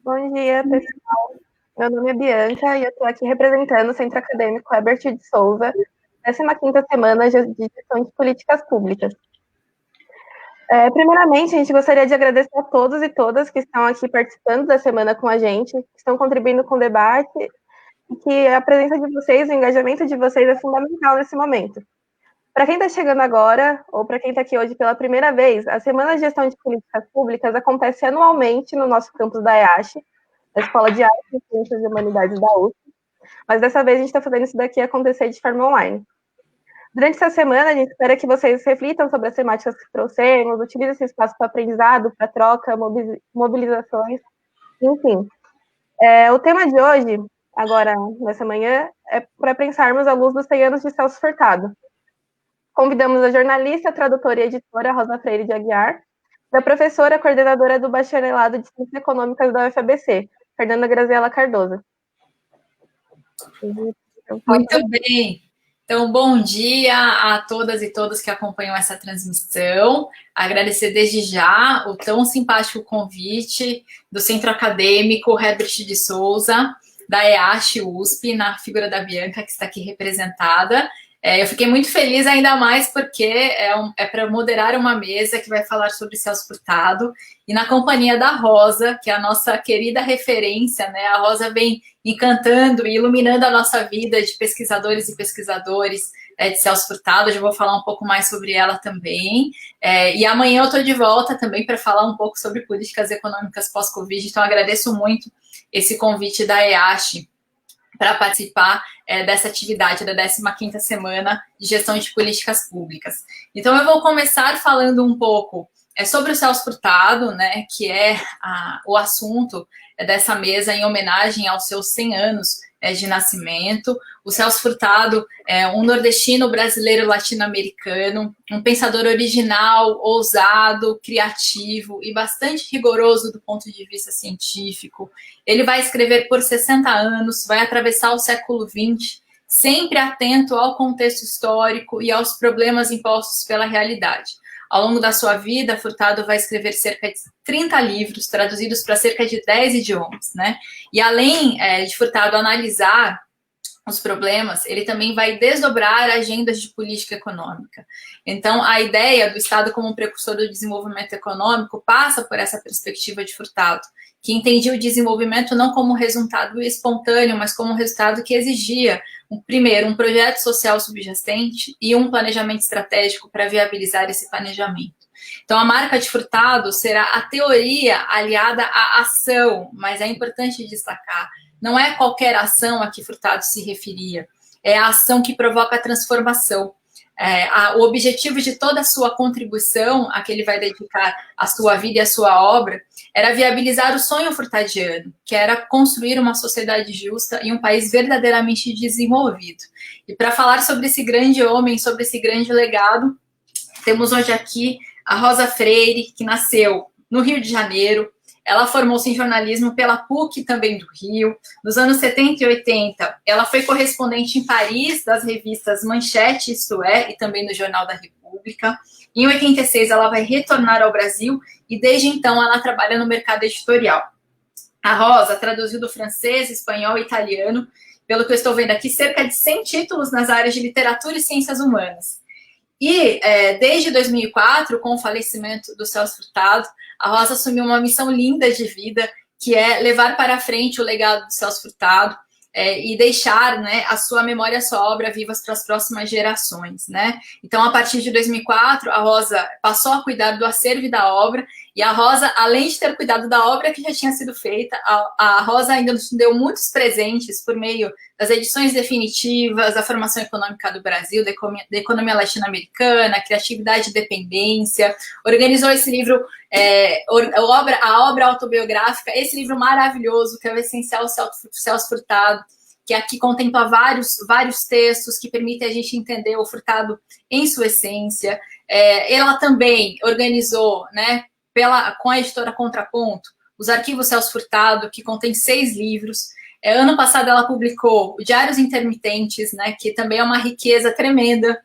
Bom dia, pessoal. Meu nome é Bianca e eu estou aqui representando o Centro Acadêmico Herbert de Souza, 15ª semana de gestão de políticas públicas. Primeiramente, a gente gostaria de agradecer a todos e todas que estão aqui participando da semana com a gente, que estão contribuindo com o debate e que a presença de vocês, o engajamento de vocês é fundamental nesse momento. Para quem está chegando agora, ou para quem está aqui hoje pela primeira vez, a Semana de Gestão de Políticas Públicas acontece anualmente no nosso campus da EASH, da Escola de Artes e Ciências e Humanidades da USP, mas dessa vez a gente está fazendo isso daqui acontecer de forma online. Durante essa semana, a gente espera que vocês reflitam sobre as temáticas que trouxemos, utilizem esse espaço para aprendizado, para troca, mobilizações, enfim. O tema de hoje, agora, nessa manhã, é para pensarmos à luz dos 100 anos de Celso Furtado. Convidamos a jornalista, tradutora e editora Rosa Freire de Aguiar, e a professora coordenadora do Bacharelado de Ciências Econômicas da UFABC, Fernanda Graziela Cardoso. Muito bem. Então, bom dia a todas e todos que acompanham essa transmissão. Agradecer desde já o tão simpático convite do Centro Acadêmico Herbert de Souza, da EASH USP, na figura da Bianca, que está aqui representada. Eu fiquei muito feliz, ainda mais porque é para moderar uma mesa que vai falar sobre Celso Furtado, e na companhia da Rosa, que é a nossa querida referência, né? A Rosa vem encantando e iluminando a nossa vida de pesquisadores e pesquisadores de Celso Furtado. Eu já vou falar um pouco mais sobre ela também. E amanhã eu estou de volta também para falar um pouco sobre políticas econômicas pós-Covid, então agradeço muito esse convite da EASH para participar dessa atividade da 15ª Semana de Gestão de Políticas Públicas. Então, eu vou começar falando um pouco sobre o Celso Furtado, né, que é o assunto dessa mesa em homenagem aos seus 100 anos de nascimento. O Celso Furtado é um nordestino brasileiro latino-americano, um pensador original, ousado, criativo e bastante rigoroso do ponto de vista científico. Ele vai escrever por 60 anos, vai atravessar o século XX, sempre atento ao contexto histórico e aos problemas impostos pela realidade. Ao longo da sua vida, Furtado vai escrever cerca de 30 livros, traduzidos para cerca de 10 idiomas, né? E além de Furtado analisar os problemas, ele também vai desdobrar agendas de política econômica. Então, a ideia do Estado como precursor do desenvolvimento econômico passa por essa perspectiva de Furtado, que entendia o desenvolvimento não como resultado espontâneo, mas como um resultado que exigia, primeiro, um projeto social subjacente e um planejamento estratégico para viabilizar esse planejamento. Então, a marca de Furtado será a teoria aliada à ação, mas é importante destacar, não é qualquer ação a que Furtado se referia, é a ação que provoca a transformação. O objetivo de toda a sua contribuição, a que ele vai dedicar a sua vida e a sua obra, era viabilizar o sonho furtadiano, que era construir uma sociedade justa e um país verdadeiramente desenvolvido. E para falar sobre esse grande homem, sobre esse grande legado, temos hoje aqui a Rosa Freire, que nasceu no Rio de Janeiro. Ela formou-se em jornalismo pela PUC, também do Rio. Nos anos 70 e 80, ela foi correspondente em Paris das revistas Manchete, Isto É, e também no Jornal da República. Em 86, ela vai retornar ao Brasil e, desde então, ela trabalha no mercado editorial. A Rosa traduziu do francês, espanhol e italiano, pelo que eu estou vendo aqui, cerca de 100 títulos nas áreas de literatura e ciências humanas. E, desde 2004, com o falecimento do Celso Furtado, a Rosa assumiu uma missão linda de vida, que é levar para frente o legado do Celso Furtado e deixar, né, a sua memória e a sua obra vivas para as próximas gerações, né? Então, a partir de 2004, a Rosa passou a cuidar do acervo e da obra, e a Rosa, além de ter cuidado da obra que já tinha sido feita, a Rosa ainda nos deu muitos presentes por meio das edições definitivas, da formação econômica do Brasil, da economia latino-americana, criatividade e dependência. Organizou esse livro, a obra autobiográfica, esse livro maravilhoso, que é o Essencial Celso Furtado, que aqui contempla vários textos que permitem a gente entender o Furtado em sua essência. Ela também organizou, né, com a editora Contraponto, os arquivos Celso Furtado, que contém 6 livros. Ano passado ela publicou o Diários Intermitentes, né, que também é uma riqueza tremenda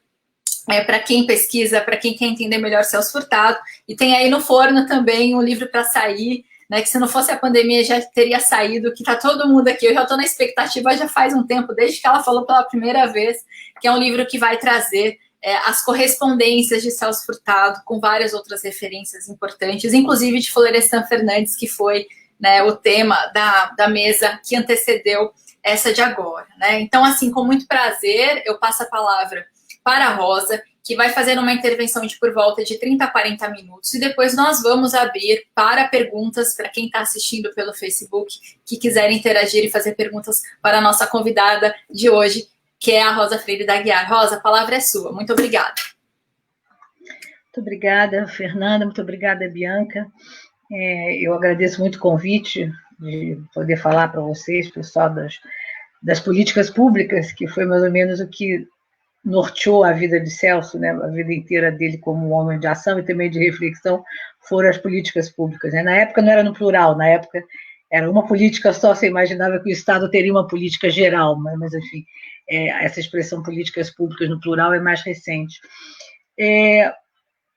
para quem pesquisa, para quem quer entender melhor Celso Furtado. E tem aí no forno também um livro para sair, né? Que se não fosse a pandemia já teria saído, que está todo mundo aqui. Eu já estou na expectativa já faz um tempo, desde que ela falou pela primeira vez, que é um livro que vai trazer as correspondências de Celso Furtado com várias outras referências importantes, inclusive de Florestan Fernandes, que foi, né, o tema da mesa que antecedeu essa de agora, né? Então, assim, com muito prazer, eu passo a palavra para a Rosa, que vai fazer uma intervenção de por volta de 30 a 40 minutos, e depois nós vamos abrir para perguntas para quem está assistindo pelo Facebook, que quiser interagir e fazer perguntas para a nossa convidada de hoje, que é a Rosa Freire da Aguiar. Rosa, a palavra é sua. Muito obrigada. Muito obrigada, Fernanda. Muito obrigada, Bianca. Eu agradeço muito o convite de poder falar para vocês, pessoal, das políticas públicas, que foi mais ou menos o que norteou a vida de Celso, né? A vida inteira dele como um homem de ação e também de reflexão, foram as políticas públicas, né? Na época não era no plural, na época era uma política só, você imaginava que o Estado teria uma política geral, mas enfim, essa expressão políticas públicas no plural é mais recente.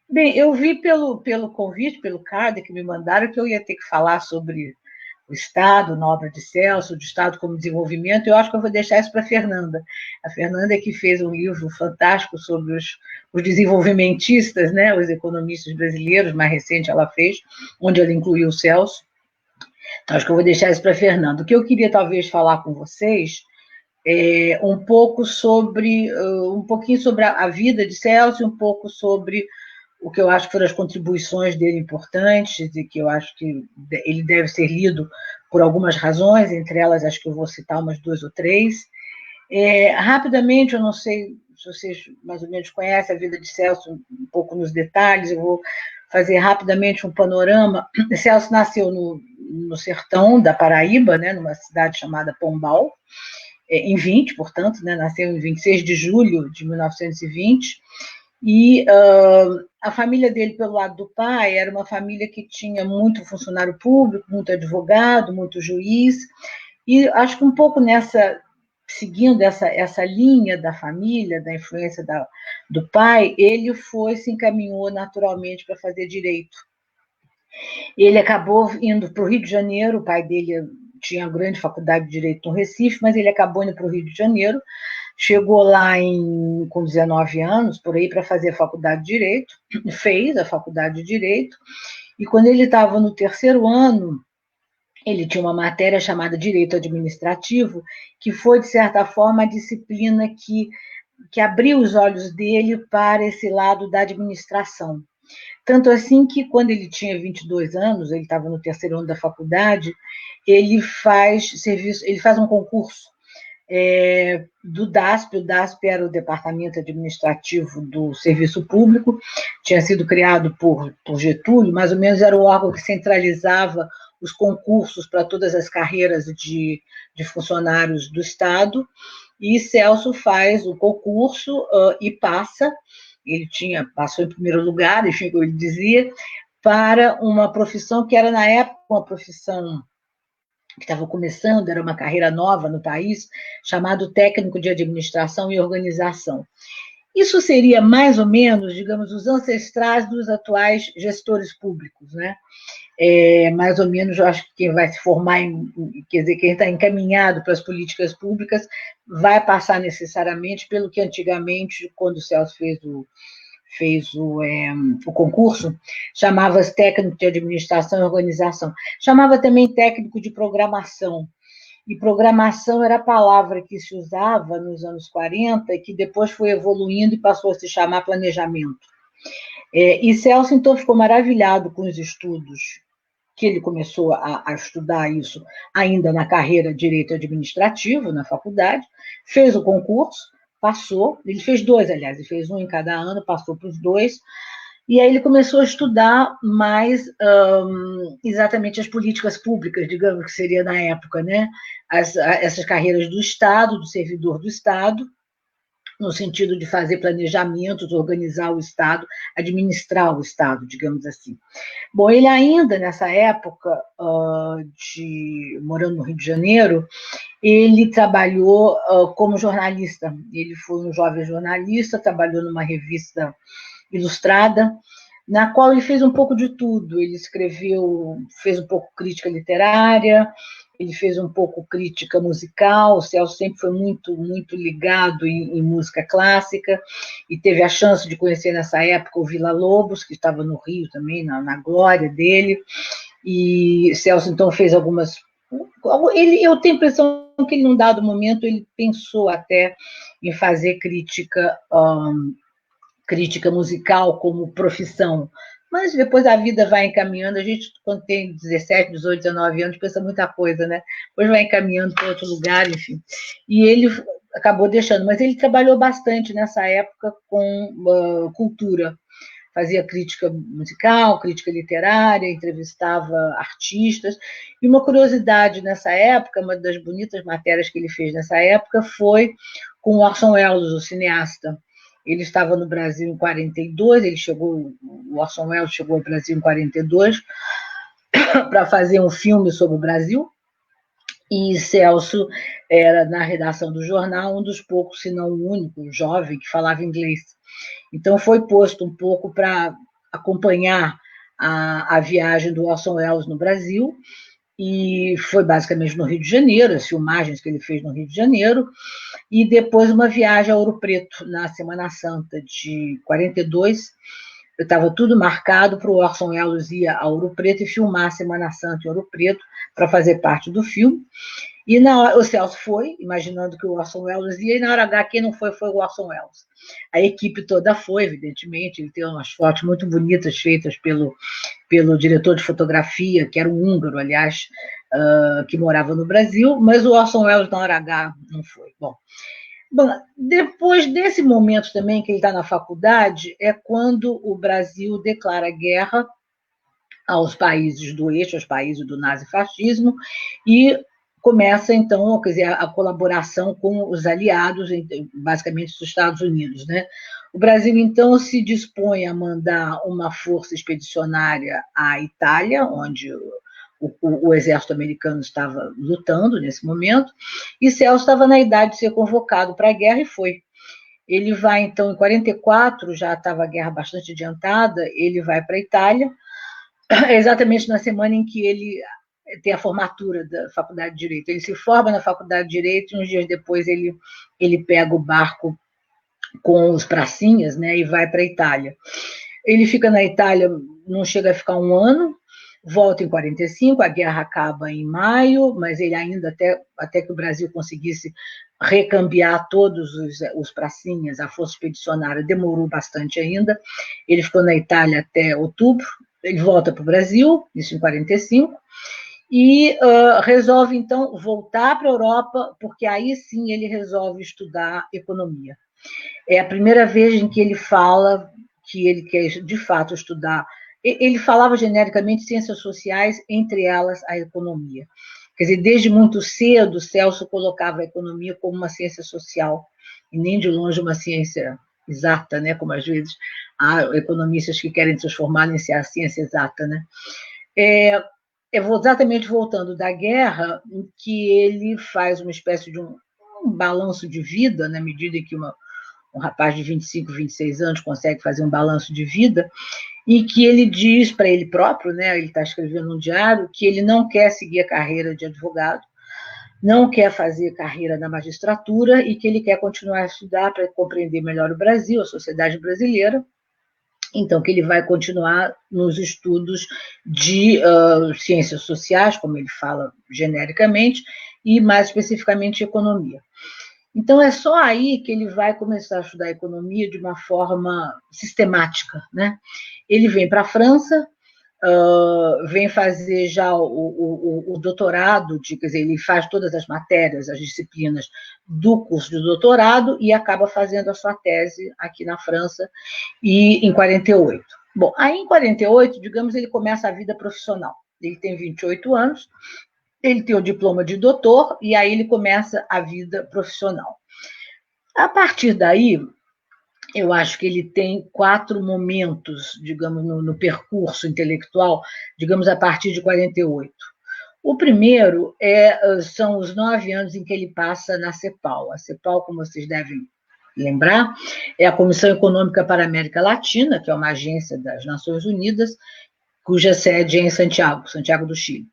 Bem, eu vi pelo convite, pelo card que me mandaram, que eu ia ter que falar sobre o Estado, na obra de Celso, do Estado como desenvolvimento. Eu acho que eu vou deixar isso para a Fernanda. A Fernanda é que fez um livro fantástico sobre os desenvolvimentistas, né, os economistas brasileiros, mais recente ela fez, onde ela incluiu o Celso. Então, acho que eu vou deixar isso para a Fernanda. O que eu queria, talvez, falar com vocês é um pouquinho sobre a vida de Celso, um pouco sobre o que eu acho que foram as contribuições dele importantes e que eu acho que ele deve ser lido por algumas razões, entre elas acho que eu vou citar umas 2 ou 3. Rapidamente, eu não sei se vocês mais ou menos conhecem a vida de Celso um pouco nos detalhes, eu vou fazer rapidamente um panorama. Celso nasceu no sertão da Paraíba, né, numa cidade chamada Pombal, em 20, portanto, né, nasceu em 26 de julho de 1920, e a família dele, pelo lado do pai, era uma família que tinha muito funcionário público, muito advogado, muito juiz, e acho que um pouco seguindo essa linha da família, da influência do pai, ele se encaminhou naturalmente para fazer direito. Ele acabou indo para o Rio de Janeiro, o pai dele tinha a grande faculdade de Direito no Recife, mas ele acabou indo para o Rio de Janeiro, chegou lá com 19 anos, por aí, para fazer a faculdade de Direito, fez a faculdade de Direito, e quando ele estava no 3º ano, ele tinha uma matéria chamada Direito Administrativo, que foi, de certa forma, a disciplina que abriu os olhos dele para esse lado da administração. Tanto assim que, quando ele tinha 22 anos, ele estava no 3º ano da faculdade, ele faz um concurso do DASP. O DASP era o Departamento Administrativo do Serviço Público, tinha sido criado por Getúlio, mais ou menos era o órgão que centralizava os concursos para todas as carreiras de funcionários do Estado, e Celso faz o concurso e passa. Ele passou em primeiro lugar, enfim, como ele dizia, para uma profissão que era, na época, uma profissão que estava começando, era uma carreira nova no país, chamado técnico de administração e organização. Isso seria mais ou menos, digamos, os ancestrais dos atuais gestores públicos, né? Mais ou menos, eu acho que quem vai se formar, quer dizer, quem está encaminhado para as políticas públicas, vai passar necessariamente pelo que antigamente, quando o Celso fez o concurso, chamava-se técnico de administração e organização. Chamava também técnico de programação. E programação era a palavra que se usava nos anos 40 e que depois foi evoluindo e passou a se chamar planejamento. E Celso, então, ficou maravilhado com os estudos, que ele começou a estudar isso ainda na carreira de Direito Administrativo, na faculdade, fez o concurso, passou, ele fez 2, aliás, ele fez um em cada ano, passou para os 2, e aí ele começou a estudar mais exatamente as políticas públicas, digamos que seria na época, né? Essas carreiras do Estado, do servidor do Estado, no sentido de fazer planejamentos, organizar o Estado, administrar o Estado, digamos assim. Bom, ele ainda, nessa época, morando no Rio de Janeiro, ele trabalhou como jornalista. Ele foi um jovem jornalista, trabalhou numa revista ilustrada, na qual ele fez um pouco de tudo. Ele fez um pouco crítica literária, ele fez um pouco crítica musical. O Celso sempre foi muito, muito ligado em música clássica, e teve a chance de conhecer nessa época o Villa-Lobos, que estava no Rio também, na glória dele, e Celso então fez algumas... eu tenho a impressão que ele, num dado momento, ele pensou até em fazer crítica musical como profissão, mas depois a vida vai encaminhando. A gente, quando tem 17, 18, 19 anos, pensa muita coisa, né? Depois vai encaminhando para outro lugar, enfim. E ele acabou deixando, mas ele trabalhou bastante nessa época com cultura. Fazia crítica musical, crítica literária, entrevistava artistas. E uma curiosidade nessa época, uma das bonitas matérias que ele fez nessa época foi com Orson Welles, o cineasta. Ele estava no Brasil em 42, o Orson Welles chegou ao Brasil em 42 para fazer um filme sobre o Brasil, e Celso era, na redação do jornal, um dos poucos, se não o único, jovem que falava inglês. Então foi posto um pouco para acompanhar a viagem do Orson Welles no Brasil, e foi basicamente no Rio de Janeiro, as filmagens que ele fez no Rio de Janeiro, e depois uma viagem a Ouro Preto, na Semana Santa de 42. Estava tudo marcado para o Orson Welles ir a Ouro Preto e filmar a Semana Santa em Ouro Preto, para fazer parte do filme. E o Celso foi, imaginando que o Orson Welles ia, e na hora H, quem não foi o Orson Welles. A equipe toda foi, evidentemente. Ele tem umas fotos muito bonitas feitas pelo diretor de fotografia, que era um húngaro, aliás, que morava no Brasil, mas o Orson Welles, na hora H, não foi. Bom, depois desse momento também que ele está na faculdade, é quando o Brasil declara guerra aos países do eixo, aos países do nazifascismo, e começa, então, quer dizer, a colaboração com os aliados, basicamente os Estados Unidos, né? O Brasil, então, se dispõe a mandar uma força expedicionária à Itália, onde o exército americano estava lutando nesse momento, e Celso estava na idade de ser convocado para a guerra e foi. Ele vai, então, em 44, já estava a guerra bastante adiantada, ele vai para a Itália, exatamente na semana em que ele tem a formatura da Faculdade de Direito. Ele se forma na Faculdade de Direito e uns dias depois ele pega o barco com os pracinhas, né, e vai para a Itália. Ele fica na Itália, não chega a ficar um ano, volta em 45, a guerra acaba em maio, mas ele ainda, até que o Brasil conseguisse recambiar todos os pracinhas, a força expedicionária demorou bastante ainda. Ele ficou na Itália até outubro, ele volta para o Brasil, isso em 45, e resolve, então, voltar para a Europa, porque aí sim ele resolve estudar economia. É a primeira vez em que ele fala que ele quer, de fato, estudar. Ele falava genericamente ciências sociais, entre elas a economia. Quer dizer, desde muito cedo, Celso colocava a economia como uma ciência social, e nem de longe uma ciência exata, né? Como às vezes há economistas que querem transformar em ciência exata, né? Exatamente voltando da guerra, em que ele faz uma espécie de um balanço de vida, na medida em que um rapaz de 25, 26 anos consegue fazer um balanço de vida, e que ele diz para ele próprio, né, ele está escrevendo um diário, que ele não quer seguir a carreira de advogado, não quer fazer carreira na magistratura e que ele quer continuar a estudar para compreender melhor o Brasil, a sociedade brasileira. Então, que ele vai continuar nos estudos de ciências sociais, como ele fala genericamente, e mais especificamente economia. Então, é só aí que ele vai começar a estudar economia de uma forma sistemática, né? Ele vem para a França, vem fazer já o doutorado, quer dizer, ele faz todas as matérias, as disciplinas do curso de doutorado e acaba fazendo a sua tese aqui na França, e em 48. Bom, aí em 48, digamos, ele começa a vida profissional. Ele tem 28 anos, ele tem o diploma de doutor, e aí ele começa a vida profissional. A partir daí, eu acho que ele tem 4 momentos, digamos, no percurso intelectual, digamos, a partir de 48. O primeiro são os 9 anos em que ele passa na CEPAL. A CEPAL, como vocês devem lembrar, é a Comissão Econômica para a América Latina, que é uma agência das Nações Unidas, cuja sede é em Santiago, Santiago do Chile.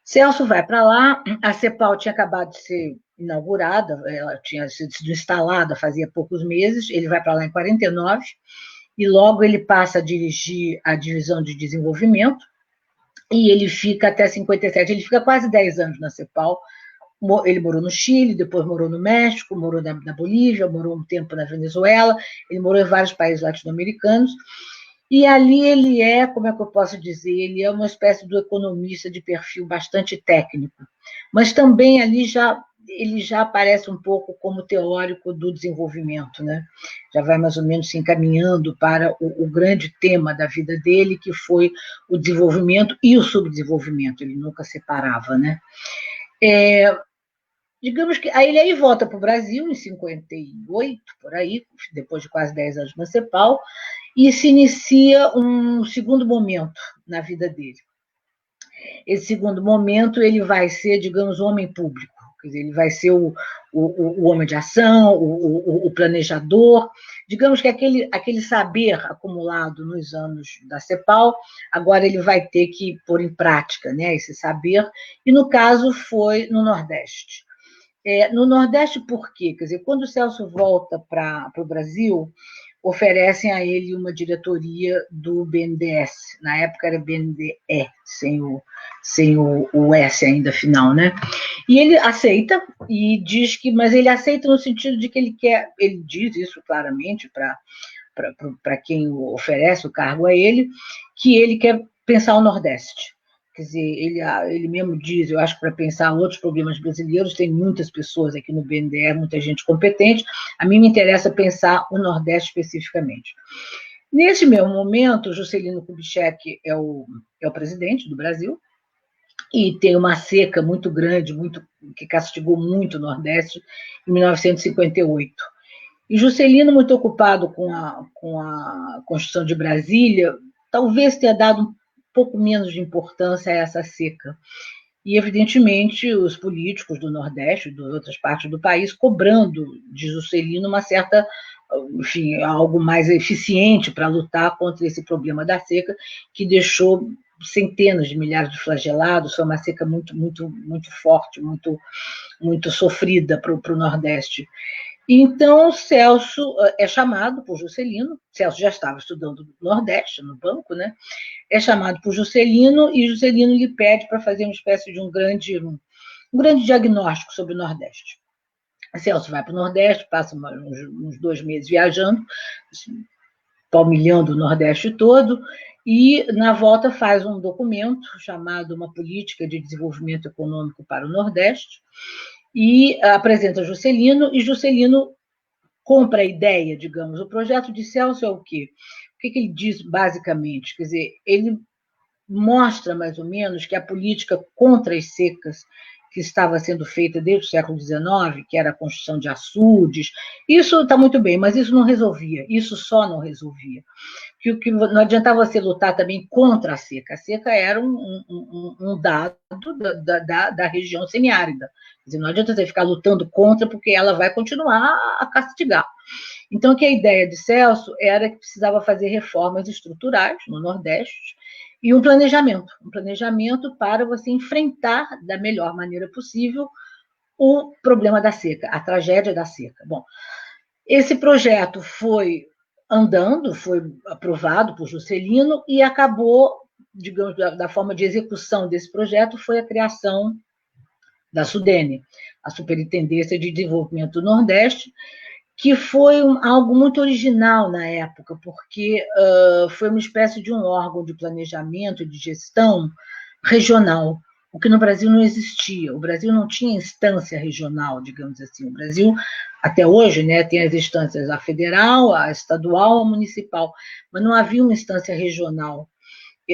Celso vai para lá, a CEPAL tinha acabado de ser inaugurada, ela tinha sido instalada fazia poucos meses, ele vai para lá em 49, e logo ele passa a dirigir a divisão de desenvolvimento, e ele fica até 57, ele fica quase 10 anos na CEPAL. Ele morou no Chile, depois morou no México, morou na Bolívia, morou um tempo na Venezuela, ele morou em vários países latino-americanos, e ali ele é, como é que eu posso dizer, ele é uma espécie do economista de perfil bastante técnico, mas também ali ele já aparece um pouco como teórico do desenvolvimento, né? Já vai mais ou menos se encaminhando para o grande tema da vida dele, que foi o desenvolvimento e o subdesenvolvimento, ele nunca separava, né? Digamos que aí ele volta para o Brasil em 58, por aí, depois de quase 10 anos na CEPAL, e se inicia um segundo momento na vida dele. Esse segundo momento ele vai ser, digamos, o homem público, quer dizer, ele vai ser o homem de ação, o planejador, digamos que aquele saber acumulado nos anos da CEPAL, agora ele vai ter que pôr em prática, né, esse saber, e no caso foi no Nordeste. No Nordeste, por quê? Quer dizer, quando o Celso volta para o Brasil, oferecem a ele uma diretoria do BNDES. Na época era BNDE, sem o S ainda final, né? E ele aceita e diz que, mas ele aceita no sentido de que ele diz isso claramente para quem oferece o cargo a ele, que ele quer pensar o Nordeste. Quer dizer, ele mesmo diz, eu acho que para pensar outros problemas brasileiros, tem muitas pessoas aqui no BNDE, muita gente competente, a mim me interessa pensar o Nordeste especificamente. Nesse mesmo momento, Juscelino Kubitschek é o presidente do Brasil, e tem uma seca muito grande, que castigou muito o Nordeste, em 1958. E Juscelino, muito ocupado com a construção de Brasília, talvez tenha dado um pouco menos de importância a essa seca. E, evidentemente, os políticos do Nordeste, de outras partes do país, cobrando de Juscelino uma certa, enfim, algo mais eficiente para lutar contra esse problema da seca, que deixou centenas de milhares de flagelados, foi uma seca muito, muito, muito forte, muito, muito sofrida para o Nordeste. Então, Celso é chamado por Juscelino, Celso já estava estudando no Nordeste, no banco, né? É chamado por Juscelino e Juscelino lhe pede para fazer uma espécie de um grande diagnóstico sobre o Nordeste. Celso vai para o Nordeste, passa uns 2 meses viajando, palmilhando o Nordeste todo, e na volta faz um documento chamado Uma Política de Desenvolvimento Econômico para o Nordeste, e apresenta Juscelino, e Juscelino compra a ideia, digamos. O projeto de Celso é o quê? O que ele diz, basicamente? Quer dizer, ele mostra, mais ou menos, que a política contra as secas que estava sendo feita desde o século XIX, que era a construção de açudes, isso está muito bem, mas isso não resolvia, isso só não resolvia. Que não adiantava você lutar também contra a seca. A seca era um dado da região semiárida. Quer dizer, não adianta você ficar lutando contra, porque ela vai continuar a castigar. Então, que a ideia de Celso era que precisava fazer reformas estruturais no Nordeste e um planejamento para você enfrentar da melhor maneira possível o problema da seca, a tragédia da seca. Bom, esse projeto foi andando, foi aprovado por Juscelino e acabou, digamos, da forma de execução desse projeto foi a criação da SUDENE, a Superintendência de Desenvolvimento do Nordeste, que foi algo muito original na época, porque foi uma espécie de um órgão de planejamento e de gestão regional, o que no Brasil não existia. O Brasil não tinha instância regional, digamos assim. O Brasil, até hoje, né, tem as instâncias, a federal, a estadual, a municipal, mas não havia uma instância regional.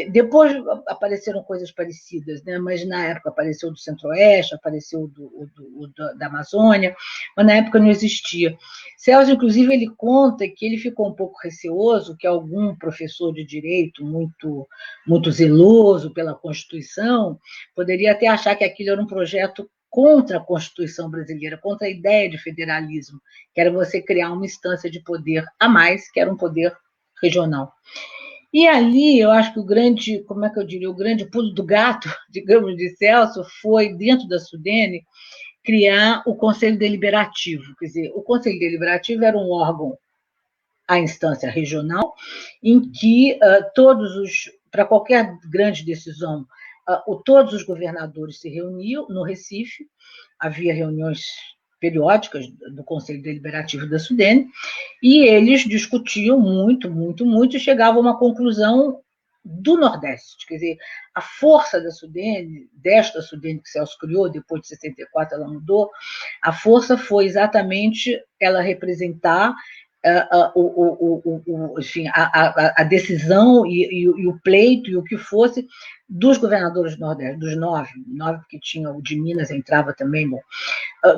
Depois apareceram coisas parecidas, né? Mas na época apareceu do Centro-Oeste, apareceu da Amazônia, mas na época não existia. Celso, inclusive, ele conta que ele ficou um pouco receoso que algum professor de direito muito zeloso pela Constituição poderia até achar que aquilo era um projeto contra a Constituição brasileira, contra a ideia de federalismo, que era você criar uma instância de poder a mais, que era um poder regional. E ali, eu acho que o grande, como é que eu diria, o grande pulo do gato, digamos, de Celso, foi, dentro da SUDENE, criar o Conselho Deliberativo. Quer dizer, o Conselho Deliberativo era um órgão, a instância regional, em que para qualquer grande decisão, todos os governadores se reuniam no Recife, havia reuniões periódicas do Conselho Deliberativo da SUDENE, e eles discutiam muito, muito, muito, e chegavam a uma conclusão do Nordeste. Quer dizer, a força da SUDENE, desta SUDENE que Celso criou, depois de 64 ela mudou, a força foi exatamente ela representar enfim, a decisão e o pleito e o que fosse dos governadores do Nordeste, dos nove, porque tinha o de Minas, entrava também, bom,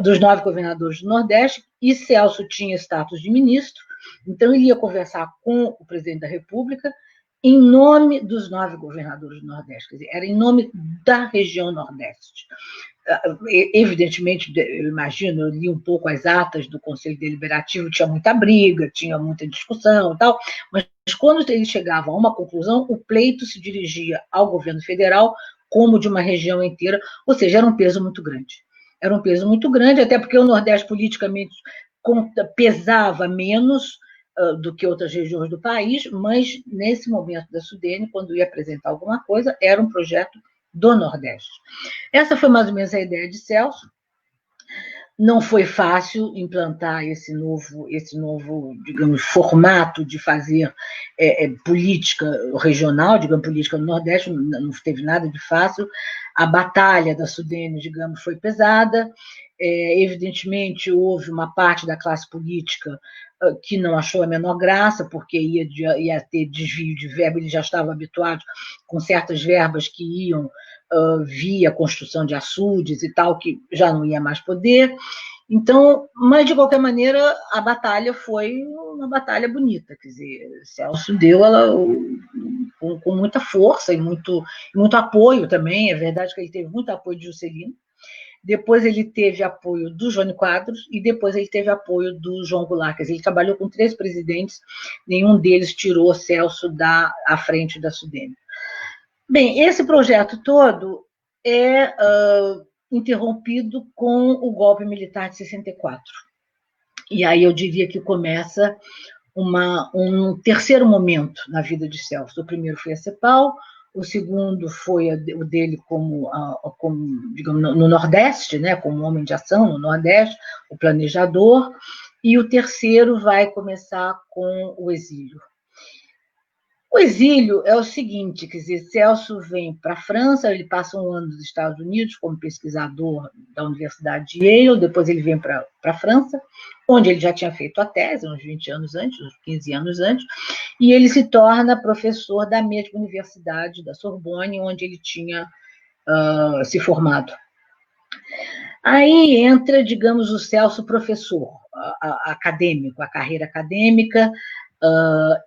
dos 9 governadores do Nordeste, e Celso tinha status de ministro, então ele ia conversar com o presidente da República em nome dos 9 governadores do Nordeste, quer dizer, era em nome da região Nordeste. Evidentemente, eu imagino, eu li um pouco as atas do Conselho Deliberativo, tinha muita briga, tinha muita discussão e tal, mas quando ele chegava a uma conclusão, o pleito se dirigia ao governo federal como de uma região inteira, ou seja, era um peso muito grande. Era um peso muito grande, até porque o Nordeste politicamente pesava menos do que outras regiões do país, mas nesse momento da SUDENE, quando ia apresentar alguma coisa, era um projeto do Nordeste. Essa foi mais ou menos a ideia de Celso. Não foi fácil implantar esse novo, digamos, formato de fazer política regional, digamos, política no Nordeste, não teve nada de fácil. A batalha da SUDENE, digamos, foi pesada. Evidentemente, houve uma parte da classe política que não achou a menor graça, porque ia ter desvio de verba, eles já estavam habituados com certas verbas que iam via construção de açudes e tal, que já não ia mais poder. Então, mas, de qualquer maneira, a batalha foi uma batalha bonita, quer dizer, Celso deu ela com muita força e muito apoio também, é verdade que ele teve muito apoio de Juscelino, depois ele teve apoio do Jânio Quadros e depois ele teve apoio do João Goulart, quer dizer, ele trabalhou com 3 presidentes, nenhum deles tirou Celso à frente da SUDENE. Bem, esse projeto todo é interrompido com o golpe militar de 64. E aí eu diria que começa um terceiro momento na vida de Celso. O primeiro foi a CEPAL, o segundo foi o dele como digamos, no Nordeste, né, como homem de ação no Nordeste, o planejador, e o terceiro vai começar com o exílio. O exílio é o seguinte, quer dizer, Celso vem para a França, ele passa um ano nos Estados Unidos como pesquisador da Universidade de Yale, depois ele vem para a França, onde ele já tinha feito a tese, uns 20 anos antes, uns 15 anos antes, e ele se torna professor da mesma universidade, da Sorbonne, onde ele tinha se formado. Aí entra, digamos, o Celso professor, acadêmico, a carreira acadêmica,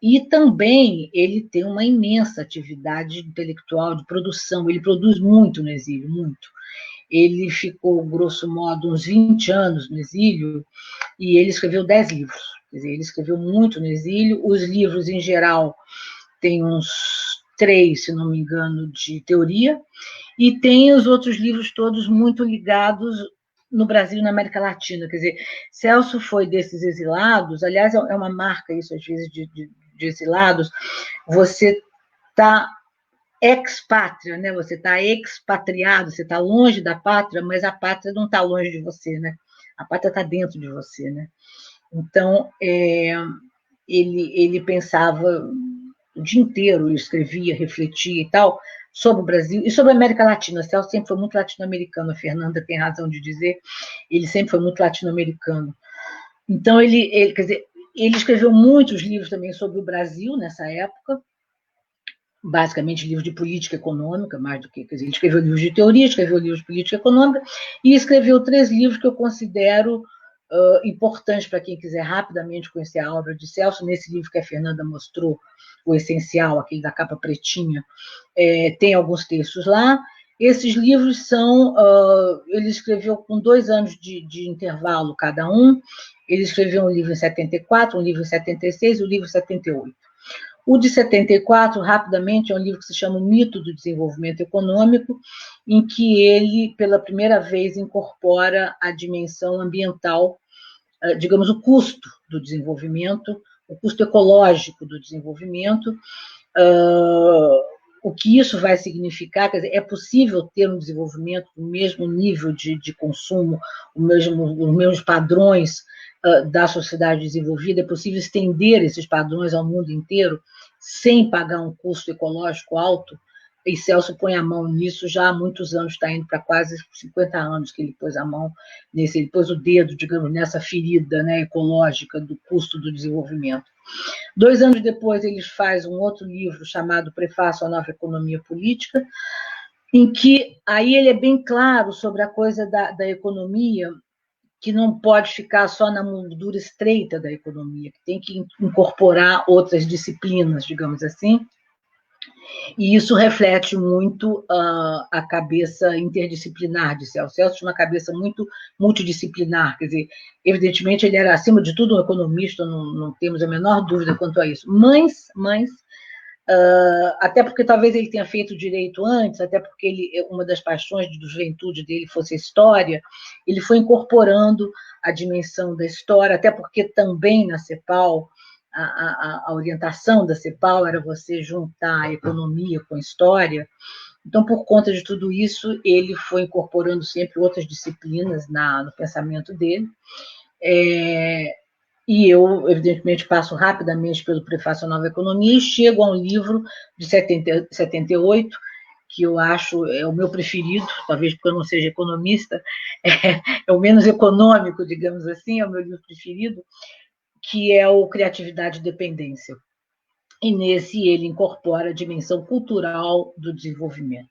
e também ele tem uma imensa atividade intelectual de produção, ele produz muito no exílio, muito. Ele ficou, grosso modo, uns 20 anos no exílio, e ele escreveu 10 livros, quer dizer, ele escreveu muito no exílio, os livros, em geral, tem uns 3, se não me engano, de teoria, e tem os outros livros todos muito ligados no Brasil e na América Latina. Quer dizer, Celso foi desses exilados, aliás, é uma marca isso, às vezes, de exilados, você está ex-pátria, né? Você está expatriado, você está longe da pátria, mas a pátria não está longe de você, né? A pátria está dentro de você, né? Então, ele pensava o dia inteiro, ele escrevia, refletia e tal, sobre o Brasil e sobre a América Latina. Celso sempre foi muito latino-americano, a Fernanda tem razão de dizer, ele sempre foi muito latino-americano. Então, quer dizer, ele escreveu muitos livros também sobre o Brasil nessa época, basicamente livros de política econômica, mais do que, quer dizer, ele escreveu livros de teoria, escreveu livros de política econômica, e escreveu 3 livros que eu considero importantes para quem quiser rapidamente conhecer a obra de Celso. Nesse livro que a Fernanda mostrou, o essencial, aquele da capa pretinha, tem alguns textos lá. Esses livros são... ele escreveu com 2 anos de intervalo cada um. Ele escreveu um livro em 74, um livro em 76 e um livro em 78. O de 74, rapidamente, é um livro que se chama O Mito do Desenvolvimento Econômico, em que ele, pela primeira vez, incorpora a dimensão ambiental, digamos, o custo do desenvolvimento, o custo ecológico do desenvolvimento, o que isso vai significar. Quer dizer, é possível ter um desenvolvimento com o mesmo nível de consumo, os mesmos padrões da sociedade desenvolvida, é possível estender esses padrões ao mundo inteiro sem pagar um custo ecológico alto, e Celso põe a mão nisso já há muitos anos, está indo para quase 50 anos que ele pôs a mão nesse, ele pôs o dedo, digamos, nessa ferida, né, ecológica do custo do desenvolvimento. 2 anos depois, ele faz um outro livro chamado Prefácio à Nova Economia Política, em que aí ele é bem claro sobre a coisa da economia, que não pode ficar só na moldura estreita da economia, que tem que incorporar outras disciplinas, digamos assim, e isso reflete muito a cabeça interdisciplinar de Celso. Celso tinha uma cabeça muito multidisciplinar, quer dizer, evidentemente ele era, acima de tudo, um economista, não temos a menor dúvida quanto a isso, mas até porque talvez ele tenha feito direito antes, até porque uma das paixões de juventude dele fosse a história, ele foi incorporando a dimensão da história, até porque também na CEPAL, a orientação da CEPAL era você juntar a economia com a história. Então, por conta de tudo isso, ele foi incorporando sempre outras disciplinas no pensamento dele. E eu, evidentemente, passo rapidamente pelo Prefácio à Nova Economia e chego a um livro de 78, que eu acho é o meu preferido, talvez porque eu não seja economista, é o menos econômico, digamos assim, é o meu livro preferido, que é o Criatividade e Dependência. E nesse ele incorpora a dimensão cultural do desenvolvimento.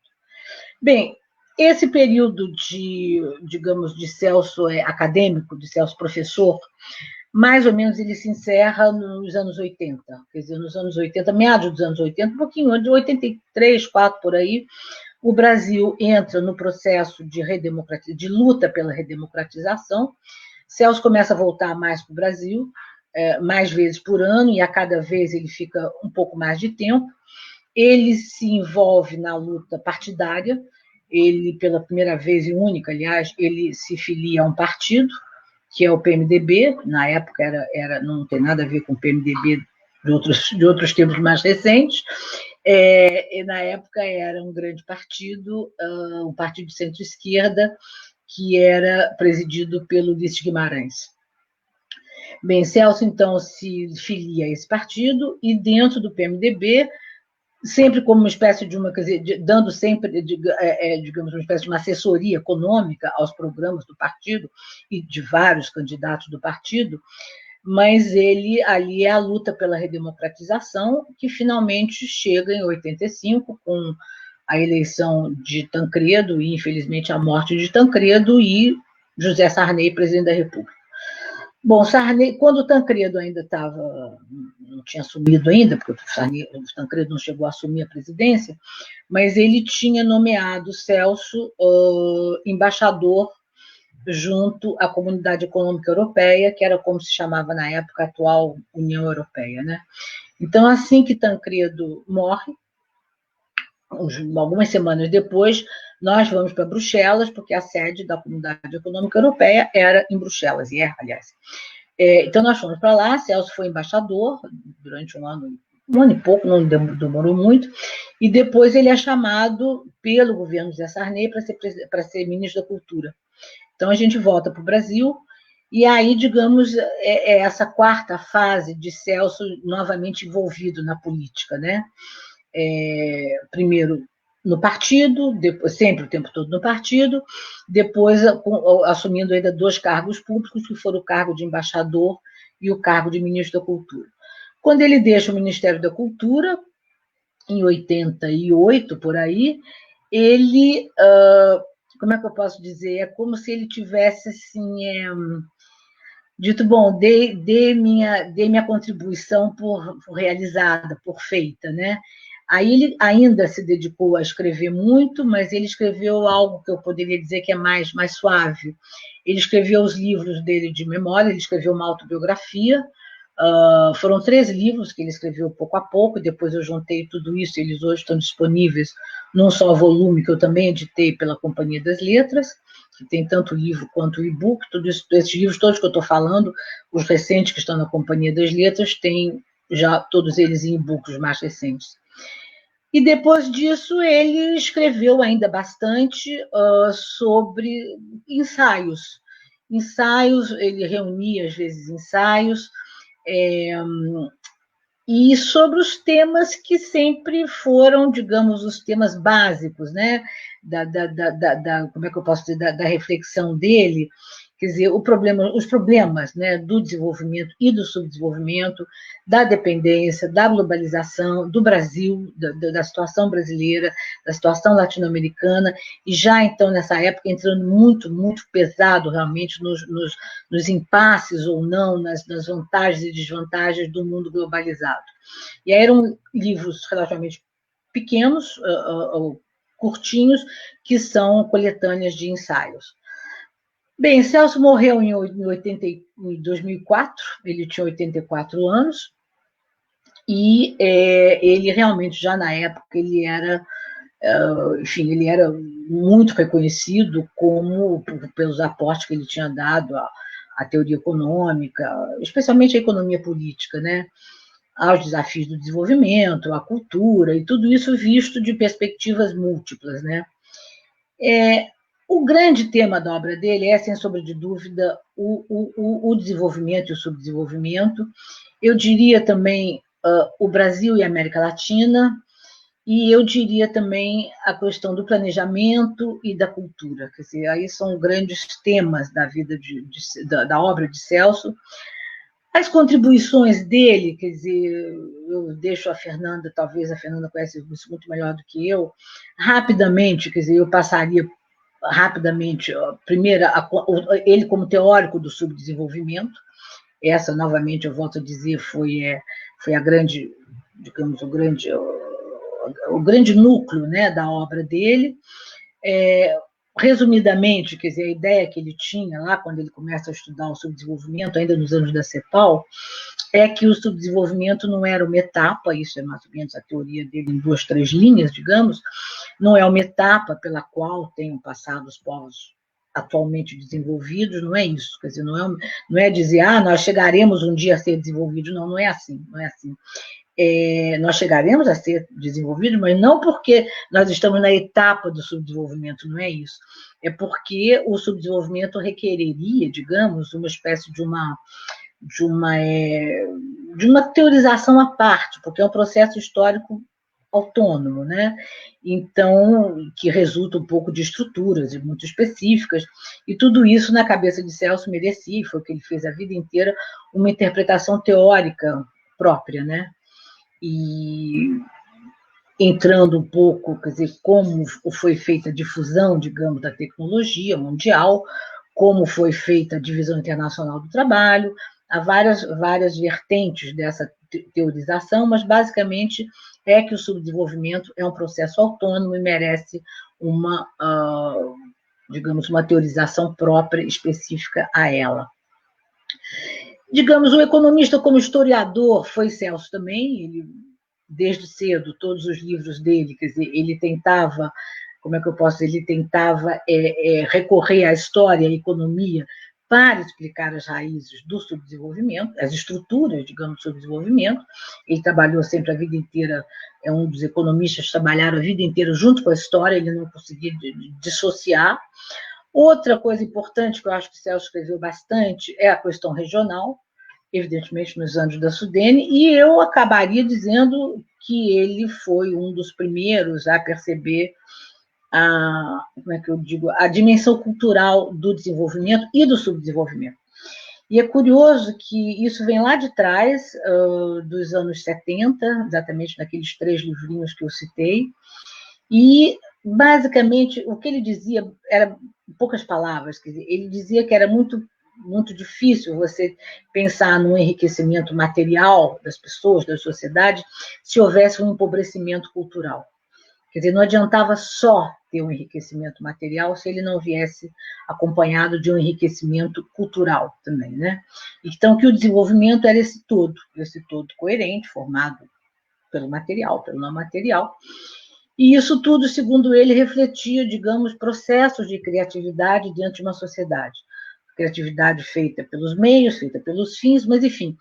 Bem, esse período digamos, de Celso acadêmico, de Celso professor, mais ou menos ele se encerra nos anos 80, quer dizer, nos anos 80, meados dos anos 80, um pouquinho antes, de 83, 4 por aí, o Brasil entra no processo de luta pela redemocratização. Celso começa a voltar mais para o Brasil, mais vezes por ano, e a cada vez ele fica um pouco mais de tempo. Ele se envolve na luta partidária, ele, pela primeira vez e única, aliás, ele se filia a um partido, que é o PMDB, na época não tem nada a ver com o PMDB de outros tempos mais recentes, e na época era um grande partido, um partido de centro-esquerda, que era presidido pelo Ulisses Guimarães. Bem, Celso, então, se filia a esse partido, e dentro do PMDB, sempre como uma espécie de quer dizer, dando sempre, digamos, uma espécie de uma assessoria econômica aos programas do partido e de vários candidatos do partido, mas ele ali é a luta pela redemocratização, que finalmente chega em 85, com a eleição de Tancredo e, infelizmente, a morte de Tancredo e José Sarney, presidente da República. Bom, Sarney, quando o Tancredo ainda não tinha assumido ainda, porque o Tancredo não chegou a assumir a presidência, mas ele tinha nomeado Celso embaixador junto à Comunidade Econômica Europeia, que era como se chamava na época a atual União Europeia, né? Então, assim que Tancredo morre, algumas semanas depois, nós vamos para Bruxelas, porque a sede da Comunidade Econômica Europeia era em Bruxelas, aliás. Então, nós fomos para lá, Celso foi embaixador durante um ano e pouco, não demorou muito, e depois ele é chamado pelo governo José Sarney para ser ministro da Cultura. Então, a gente volta para o Brasil, e aí, digamos, é essa quarta fase de Celso novamente envolvido na política, né? Primeiro no partido, depois, sempre o tempo todo no partido, depois assumindo ainda 2 cargos públicos, que foram o cargo de embaixador e o cargo de ministro da Cultura. Quando ele deixa o Ministério da Cultura, em 88, por aí, ele, como é que eu posso dizer, é como se ele tivesse, assim, dito, bom, dei minha contribuição por realizada, por feita, né? Aí ele ainda se dedicou a escrever muito, mas ele escreveu algo que eu poderia dizer que é mais suave. Ele escreveu os livros dele de memória, ele escreveu uma autobiografia, foram 3 livros que ele escreveu pouco a pouco, depois eu juntei tudo isso, eles hoje estão disponíveis num só volume, que eu também editei pela Companhia das Letras, que tem tanto livro quanto e-book, esses livros todos que eu estou falando, os recentes que estão na Companhia das Letras, tem já todos eles em e-books mais recentes. E depois disso ele escreveu ainda bastante sobre ensaios. Ele reunia às vezes ensaios, e sobre os temas que sempre foram, digamos, os temas básicos, né? Como é que eu posso dizer, da reflexão dele, quer dizer, os problemas, né, do desenvolvimento e do subdesenvolvimento, da dependência, da globalização, do Brasil, da situação brasileira, da situação latino-americana, e já então, nessa época, entrando muito, muito pesado realmente nos impasses ou não, nas vantagens e desvantagens do mundo globalizado. E aí eram livros relativamente pequenos, curtinhos, que são coletâneas de ensaios. Bem, Celso morreu em 2004, ele tinha 84 anos, e ele realmente, já na época, ele era muito reconhecido pelos aportes que ele tinha dado à teoria econômica, especialmente à economia política, né? Aos desafios do desenvolvimento, à cultura, e tudo isso visto de perspectivas múltiplas, né? O grande tema da obra dele é, sem sombra de dúvida, o desenvolvimento e o subdesenvolvimento. Eu diria também o Brasil e a América Latina, e eu diria também a questão do planejamento e da cultura. Quer dizer, aí são grandes temas da vida da obra de Celso. As contribuições dele, quer dizer, eu deixo a Fernanda, talvez a Fernanda conhece isso muito melhor do que eu, rapidamente, quer dizer, eu passaria rapidamente, primeiro, ele como teórico do subdesenvolvimento, essa, novamente, eu volto a dizer, foi a grande, digamos, o grande núcleo, né, da obra dele. Resumidamente, quer dizer, a ideia que ele tinha lá, quando ele começa a estudar o subdesenvolvimento, ainda nos anos da CEPAL, é que o subdesenvolvimento não era uma etapa, isso é mais ou menos a teoria dele em 2, 3 linhas, digamos, não é uma etapa pela qual tenham passado os povos atualmente desenvolvidos, não é isso, quer dizer, não é dizer, nós chegaremos um dia a ser desenvolvidos, não é assim, não é assim. Nós chegaremos a ser desenvolvidos, mas não porque nós estamos na etapa do subdesenvolvimento, não é isso. É porque o subdesenvolvimento requereria, digamos, uma espécie de uma teorização à parte, porque é um processo histórico autônomo, né? Então, que resulta um pouco de estruturas muito específicas, e tudo isso na cabeça de Celso merecia, e foi o que ele fez a vida inteira, uma interpretação teórica própria, né? E entrando um pouco, quer dizer, como foi feita a difusão, digamos, da tecnologia mundial, como foi feita a divisão internacional do trabalho, há várias vertentes dessa teorização, mas basicamente é que o subdesenvolvimento é um processo autônomo e merece digamos, uma teorização própria, específica a ela. Digamos, o economista como historiador foi Celso também, ele, desde cedo, todos os livros dele, quer dizer, ele tentava, recorrer à história, à economia, para explicar as raízes do subdesenvolvimento, as estruturas, digamos, do subdesenvolvimento. Ele trabalhou sempre a vida inteira, é um dos economistas que trabalharam a vida inteira junto com a história, ele não conseguia dissociar. Outra coisa importante que eu acho que o Celso escreveu bastante é a questão regional, evidentemente nos anos da Sudene, e eu acabaria dizendo que ele foi um dos primeiros a perceber a dimensão cultural do desenvolvimento e do subdesenvolvimento. E é curioso que isso vem lá de trás, dos anos 70, exatamente naqueles 3 livrinhos que eu citei, e, basicamente, o que ele dizia era, em poucas palavras, quer dizer, ele dizia que era muito muito difícil você pensar num enriquecimento material das pessoas, da sociedade, se houvesse um empobrecimento cultural. Quer dizer, não adiantava só ter um enriquecimento material se ele não viesse acompanhado de um enriquecimento cultural também, né? Então, que o desenvolvimento era esse todo coerente, formado pelo material, pelo não material. E isso tudo, segundo ele, refletia, digamos, processos de criatividade dentro de uma sociedade. Criatividade feita pelos meios, feita pelos fins, mas, enfim,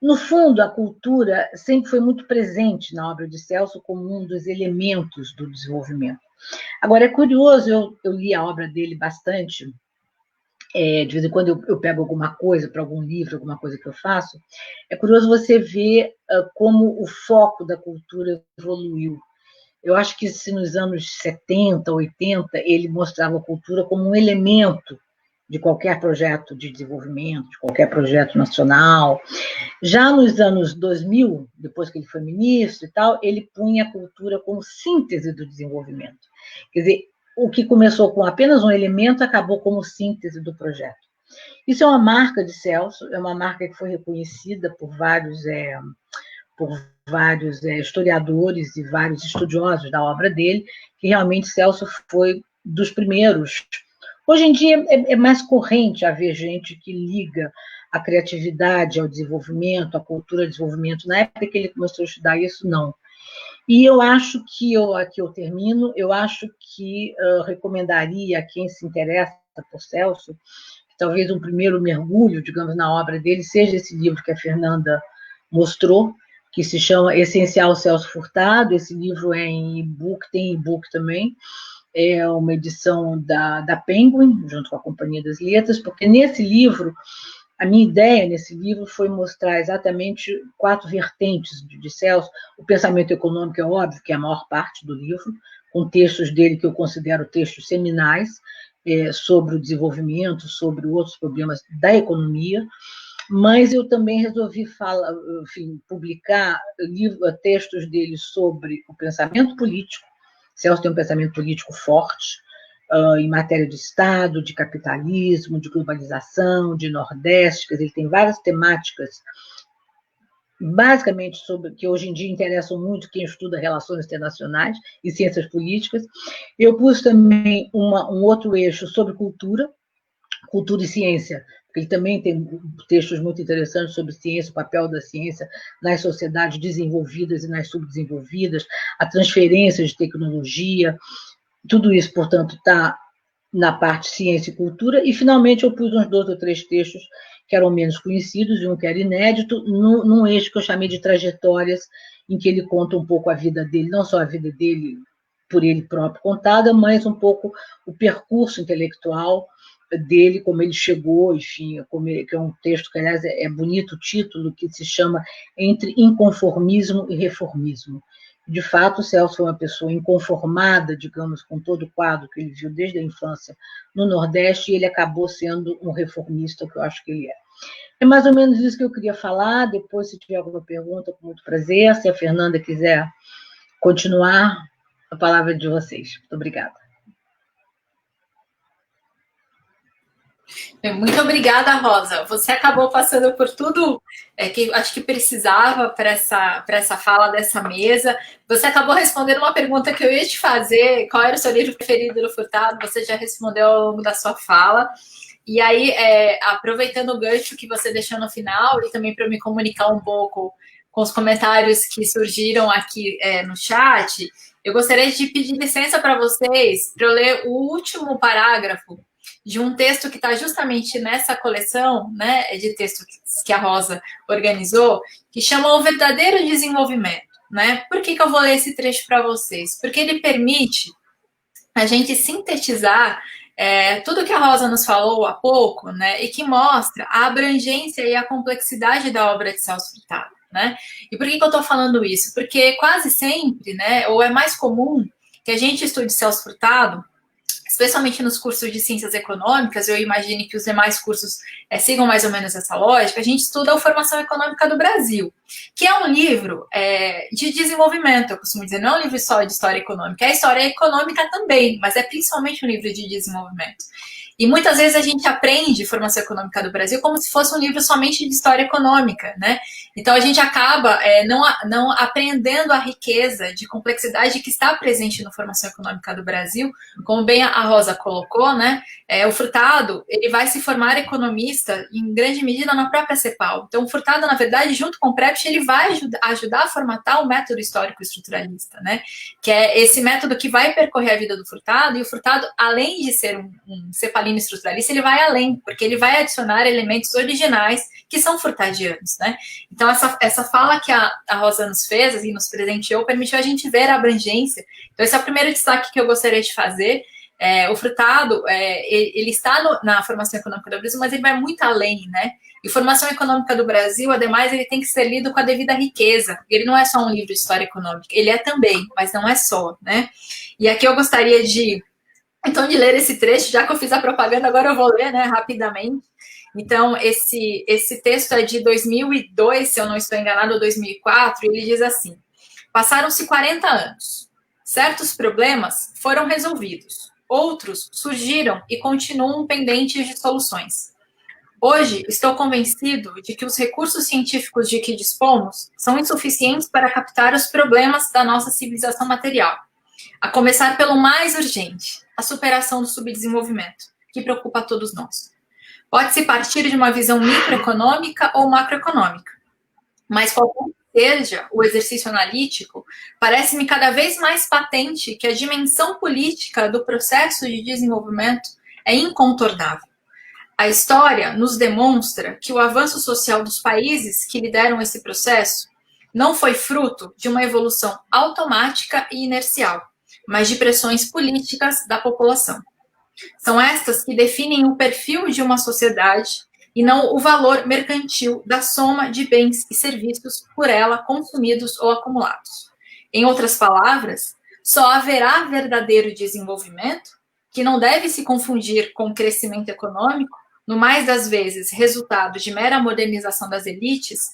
no fundo, a cultura sempre foi muito presente na obra de Celso como um dos elementos do desenvolvimento. Agora, é curioso, eu li a obra dele bastante, de vez em quando eu pego alguma coisa para algum livro, alguma coisa que eu faço, é curioso você ver como o foco da cultura evoluiu. Eu acho que se nos anos 70, 80, ele mostrava a cultura como um elemento de qualquer projeto de desenvolvimento, de qualquer projeto nacional. Já nos anos 2000, depois que ele foi ministro e tal, ele punha a cultura como síntese do desenvolvimento. Quer dizer, o que começou com apenas um elemento acabou como síntese do projeto. Isso é uma marca de Celso, é uma marca que foi reconhecida por vários historiadores e vários estudiosos da obra dele, que realmente Celso foi dos primeiros. Hoje em dia é mais corrente haver gente que liga a criatividade ao desenvolvimento, a cultura ao desenvolvimento. Na época que ele começou a estudar isso, não. E eu acho que, aqui eu termino, eu acho que recomendaria a quem se interessa por Celso, que talvez um primeiro mergulho, digamos, na obra dele, seja esse livro que a Fernanda mostrou, que se chama Essencial Celso Furtado. Esse livro é em e-book, tem e-book também, é uma edição da Penguin, junto com a Companhia das Letras, porque nesse livro, a minha ideia nesse livro foi mostrar exatamente 4 vertentes de Celso. O pensamento econômico é óbvio, que é a maior parte do livro, com textos dele que eu considero textos seminais, sobre o desenvolvimento, sobre outros problemas da economia, mas eu também resolvi publicar textos dele sobre o pensamento político. Celso tem um pensamento político forte, em matéria de Estado, de capitalismo, de globalização, de Nordeste, quer dizer, ele tem várias temáticas, basicamente sobre que hoje em dia interessam muito quem estuda relações internacionais e ciências políticas. Eu pus também um outro eixo sobre cultura e ciência, porque ele também tem textos muito interessantes sobre ciência, o papel da ciência nas sociedades desenvolvidas e nas subdesenvolvidas, a transferência de tecnologia. Tudo isso, portanto, está na parte ciência e cultura. E, finalmente, eu pus uns 2 ou 3 textos que eram menos conhecidos e um que era inédito, num eixo que eu chamei de trajetórias, em que ele conta um pouco a vida dele, não só a vida dele por ele próprio contada, mas um pouco o percurso intelectual dele, como ele chegou, enfim, que é um texto que, aliás, é bonito o título, que se chama Entre Inconformismo e Reformismo. De fato, o Celso foi uma pessoa inconformada, digamos, com todo o quadro que ele viu desde a infância no Nordeste, e ele acabou sendo um reformista, que eu acho que ele é. É mais ou menos isso que eu queria falar. Depois, se tiver alguma pergunta, com muito prazer. Se a Fernanda quiser continuar, a palavra é de vocês. Muito obrigada. Muito obrigada, Rosa. Você acabou passando por tudo que acho que precisava para essa fala dessa mesa. Você acabou respondendo uma pergunta que eu ia te fazer: qual era o seu livro preferido do Furtado? Você já respondeu ao longo da sua fala. E aí, aproveitando o gancho que você deixou no final, e também para me comunicar um pouco com os comentários que surgiram aqui no chat, eu gostaria de pedir licença para vocês para eu ler o último parágrafo de um texto que está justamente nessa coleção, né, de textos que a Rosa organizou, que chama O Verdadeiro Desenvolvimento, né? Por que eu vou ler esse trecho para vocês? Porque ele permite a gente sintetizar tudo que a Rosa nos falou há pouco, né, e que mostra a abrangência e a complexidade da obra de Celso Furtado, né? E por que eu estou falando isso? Porque quase sempre, né, ou é mais comum que a gente estude Celso Furtado, especialmente nos cursos de ciências econômicas, eu imagino que os demais cursos sigam mais ou menos essa lógica, a gente estuda a formação econômica do Brasil. que é um livro de desenvolvimento, eu costumo dizer, não é um livro só de história econômica, é história econômica também, mas é principalmente um livro de desenvolvimento. E muitas vezes a gente aprende formação econômica do Brasil como se fosse um livro somente de história econômica, né? Então a gente acaba não aprendendo a riqueza de complexidade que está presente na formação econômica do Brasil, como bem a Rosa colocou, né? O Furtado, ele vai se formar economista em grande medida na própria CEPAL. Então o Furtado, na verdade, junto com o Prept, ele vai ajudar a formatar o método histórico estruturalista, né? Que é esse método que vai percorrer a vida do Furtado, e o Furtado, além de ser um cepalino estruturalista, ele vai além, porque ele vai adicionar elementos originais que são furtadianos, né? Então, essa fala que a Rosa nos fez, assim, nos presenteou, permitiu a gente ver a abrangência. Então, esse é o primeiro destaque que eu gostaria de fazer. O Furtado, ele está na formação econômica do Brasil, mas ele vai muito além, né? E formação econômica do Brasil, ademais, ele tem que ser lido com a devida riqueza. Ele não é só um livro de história econômica, ele é também, mas não é só, né? E aqui eu gostaria de ler esse trecho, já que eu fiz a propaganda, agora eu vou ler, né, rapidamente. Então, esse texto é de 2002, se eu não estou enganado, ou 2004, e ele diz assim: passaram-se 40 anos. Certos problemas foram resolvidos. Outros surgiram e continuam pendentes de soluções. Hoje, estou convencido de que os recursos científicos de que dispomos são insuficientes para captar os problemas da nossa civilização material. A começar pelo mais urgente, a superação do subdesenvolvimento, que preocupa a todos nós. Pode-se partir de uma visão microeconômica ou macroeconômica, mas qualquer que seja o exercício analítico, parece-me cada vez mais patente que a dimensão política do processo de desenvolvimento é incontornável. A história nos demonstra que o avanço social dos países que lideram esse processo não foi fruto de uma evolução automática e inercial, mas de pressões políticas da população. São estas que definem o perfil de uma sociedade e não o valor mercantil da soma de bens e serviços por ela consumidos ou acumulados. Em outras palavras, só haverá verdadeiro desenvolvimento, que não deve se confundir com crescimento econômico, no mais das vezes resultado de mera modernização das elites,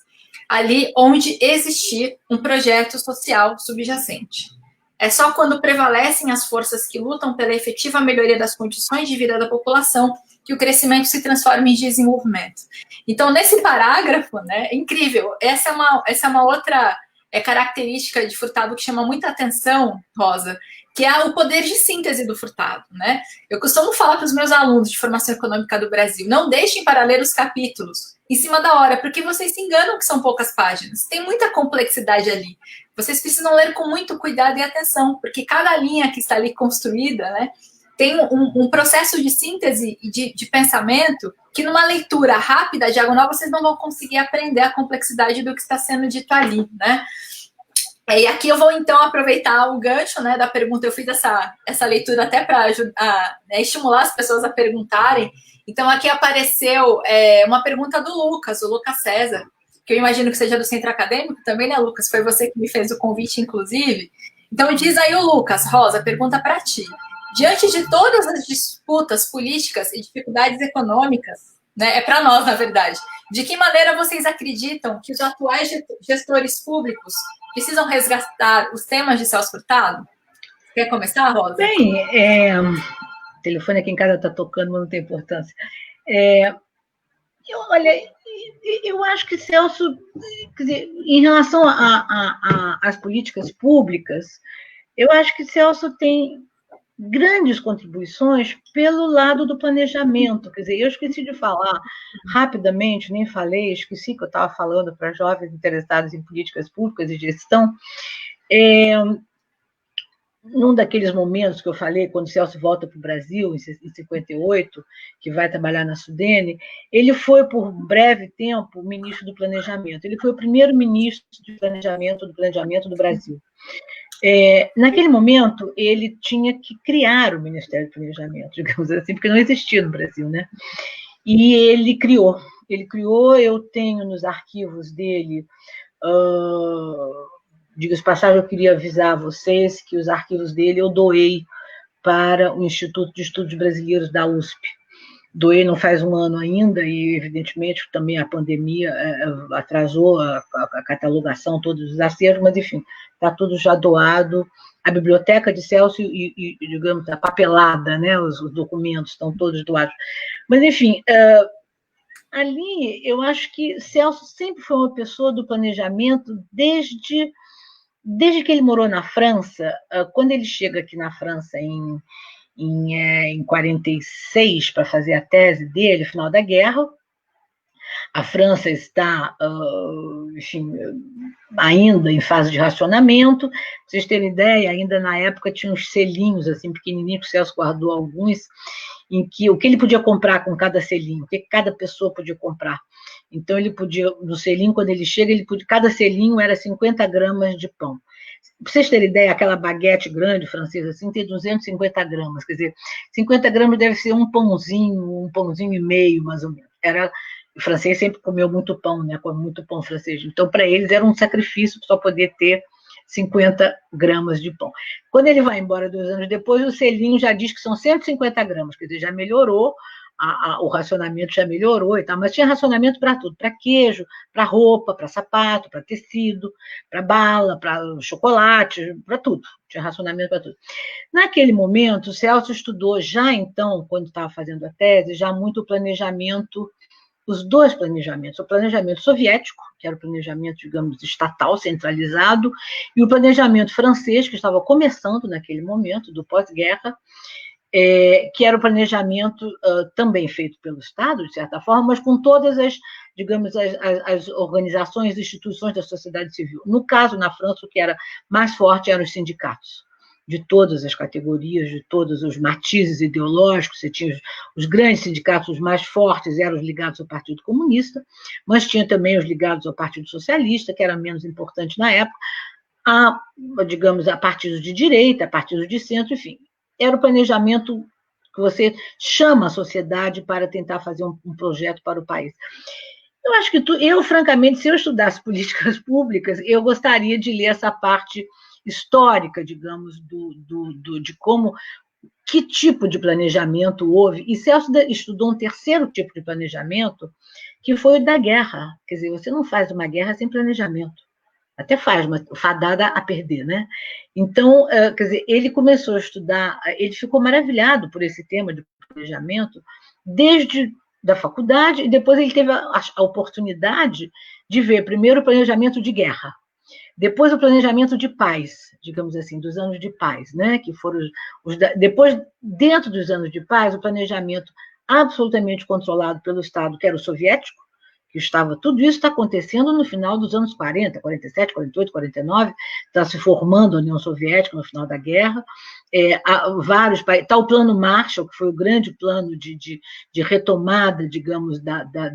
ali onde existir um projeto social subjacente. É só quando prevalecem as forças que lutam pela efetiva melhoria das condições de vida da população que o crescimento se transforma em desenvolvimento. Então, nesse parágrafo, né, é incrível, essa é uma outra característica de Furtado que chama muita atenção, Rosa, que é o poder de síntese do Furtado, né? Eu costumo falar para os meus alunos de formação econômica do Brasil, não deixem para ler os capítulos em cima da hora, porque vocês se enganam que são poucas páginas. Tem muita complexidade ali. Vocês precisam ler com muito cuidado e atenção, porque cada linha que está ali construída, né, tem um processo de síntese e de pensamento que numa leitura rápida, diagonal, vocês não vão conseguir aprender a complexidade do que está sendo dito ali, né? E aqui eu vou, então, aproveitar o gancho, né, da pergunta. Eu fiz essa leitura até para ajudar, né, estimular as pessoas a perguntarem. Então, aqui apareceu uma pergunta do Lucas, o Lucas César, que eu imagino que seja do Centro Acadêmico também, né, Lucas? Foi você que me fez o convite, inclusive. Então, diz aí o Lucas, Rosa, pergunta para ti. Diante de todas as disputas políticas e dificuldades econômicas, né, é para nós, na verdade, de que maneira vocês acreditam que os atuais gestores públicos precisam resgatar os temas de Celso Furtado? Quer começar, Rosa? Bem, o telefone aqui em casa está tocando, mas não tem importância. Eu acho que Celso, quer dizer, em relação às políticas públicas, eu acho que Celso tem grandes contribuições pelo lado do planejamento. Quer dizer, eu esqueci de falar rapidamente, nem falei, esqueci que eu estava falando para jovens interessados em políticas públicas e gestão. Num daqueles momentos que eu falei, quando Celso volta para o Brasil, em 58, que vai trabalhar na Sudene, ele foi, por breve tempo, ministro do Planejamento. Ele foi o primeiro ministro de Planejamento do Brasil. Naquele momento, ele tinha que criar o Ministério do Planejamento, digamos assim, porque não existia no Brasil, né? E ele criou. Eu tenho nos arquivos dele, diga-se de passagem, eu queria avisar vocês que os arquivos dele eu doei para o Instituto de Estudos Brasileiros da USP. doei não faz um ano ainda, e evidentemente também a pandemia atrasou a catalogação, todos os acervos, mas enfim, está tudo já doado. A biblioteca de Celso e digamos, a papelada, né, os documentos estão todos doados. Mas, enfim, ali eu acho que Celso sempre foi uma pessoa do planejamento desde que ele morou na França. Quando ele chega aqui na França em 46 para fazer a tese dele, final da guerra, a França está, enfim, ainda em fase de racionamento. Pra vocês terem ideia, ainda na época tinha uns selinhos assim pequenininhos, que o Celso guardou alguns, em que o que ele podia comprar com cada selinho, o que cada pessoa podia comprar. Então ele podia, no selinho, quando ele chega, cada selinho era 50 gramas de pão. Para vocês terem ideia, aquela baguete grande francesa assim tem 250 gramas, quer dizer, 50 gramas deve ser um pãozinho e meio, mais ou menos. O francês sempre comeu muito pão, né? Come muito pão francês. Então, para eles era um sacrifício só poder ter 50 gramas de pão. Quando ele vai embora 2 anos depois, o selinho já diz que são 150 gramas, quer dizer, já melhorou, o racionamento já melhorou e tal, mas tinha racionamento para tudo, para queijo, para roupa, para sapato, para tecido, para bala, para chocolate, para tudo. Tinha racionamento para tudo. Naquele momento, o Celso estudou já então, quando estava fazendo a tese, já muito o planejamento, os dois planejamentos, o planejamento soviético, que era o planejamento, digamos, estatal, centralizado, e o planejamento francês, que estava começando naquele momento, do pós-guerra, que era o planejamento também feito pelo Estado, de certa forma, mas com todas as, digamos, as organizações, instituições da sociedade civil. No caso, na França, o que era mais forte eram os sindicatos, de todas as categorias, de todos os matizes ideológicos. Você tinha os grandes sindicatos, os mais fortes eram os ligados ao Partido Comunista, mas tinha também os ligados ao Partido Socialista, que era menos importante na época, digamos, a partidos de direita, a partidos de centro, enfim. Era o planejamento que você chama a sociedade para tentar fazer um projeto para o país. Eu acho que francamente, se eu estudasse políticas públicas, eu gostaria de ler essa parte histórica, digamos, de como, que tipo de planejamento houve. E Celso estudou um terceiro tipo de planejamento, que foi o da guerra. Quer dizer, você não faz uma guerra sem planejamento. Até faz, mas fadada a perder, né? Então, quer dizer, ele começou a estudar, ele ficou maravilhado por esse tema de planejamento desde da faculdade, e depois ele teve a oportunidade de ver primeiro o planejamento de guerra, depois o planejamento de paz, digamos assim, dos anos de paz, né? Que foram depois, dentro dos anos de paz, o planejamento absolutamente controlado pelo Estado, que era o soviético, que tudo isso está acontecendo no final dos anos 40, 47, 48, 49, está se formando a União Soviética no final da guerra. Há vários países, está o Plano Marshall, que foi o grande plano de retomada, digamos,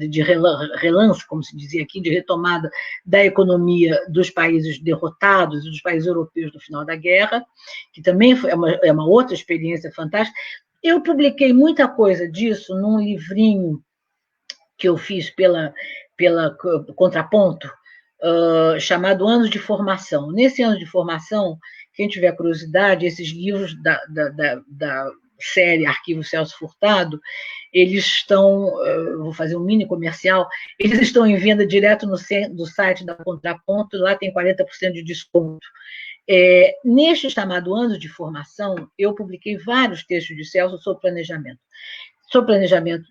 de relance, como se dizia aqui, de retomada da economia dos países derrotados e dos países europeus no final da guerra, que também é uma outra experiência fantástica. Eu publiquei muita coisa disso num livrinho que eu fiz pela Contraponto, chamado Anos de Formação. Nesse ano de formação, quem tiver curiosidade, esses livros da série Arquivo Celso Furtado, eles estão, vou fazer um mini comercial, eles estão em venda direto do site da Contraponto, lá tem 40% de desconto. Neste chamado Anos de Formação, eu publiquei vários textos de Celso sobre planejamento. Sobre planejamento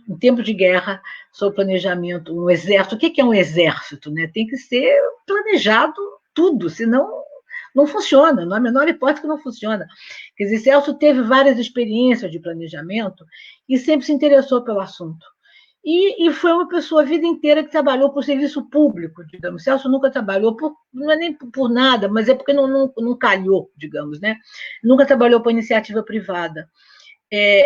em tempos de guerra, sobre planejamento, um exército. O que é um exército? Né? Tem que ser planejado tudo, senão não funciona, não há a menor hipótese que não funciona. Quer dizer, Celso teve várias experiências de planejamento e sempre se interessou pelo assunto. E foi uma pessoa a vida inteira que trabalhou por serviço público, digamos. Celso nunca trabalhou, não é nem por nada, mas é porque não calhou, digamos, né? Nunca trabalhou por iniciativa privada.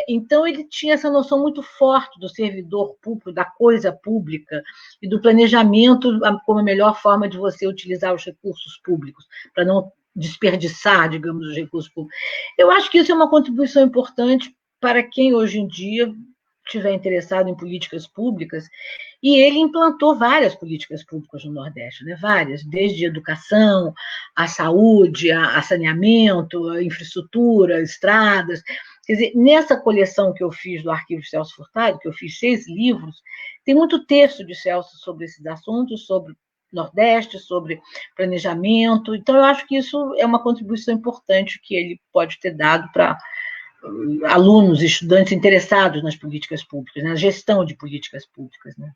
Então, ele tinha essa noção muito forte do servidor público, da coisa pública e do planejamento como a melhor forma de você utilizar os recursos públicos, para não desperdiçar, digamos, os recursos públicos. Eu acho que isso é uma contribuição importante para quem, hoje em dia, estiver interessado em políticas públicas, e ele implantou várias políticas públicas no Nordeste, né? Várias, desde educação, a saúde, a saneamento, a infraestrutura, estradas. Quer dizer, nessa coleção que eu fiz do Arquivo Celso Furtado, que eu fiz 6 livros, tem muito texto de Celso sobre esses assuntos, sobre Nordeste, sobre planejamento. Então, eu acho que isso é uma contribuição importante que ele pode ter dado para alunos, estudantes interessados nas políticas públicas, na gestão de políticas públicas, né?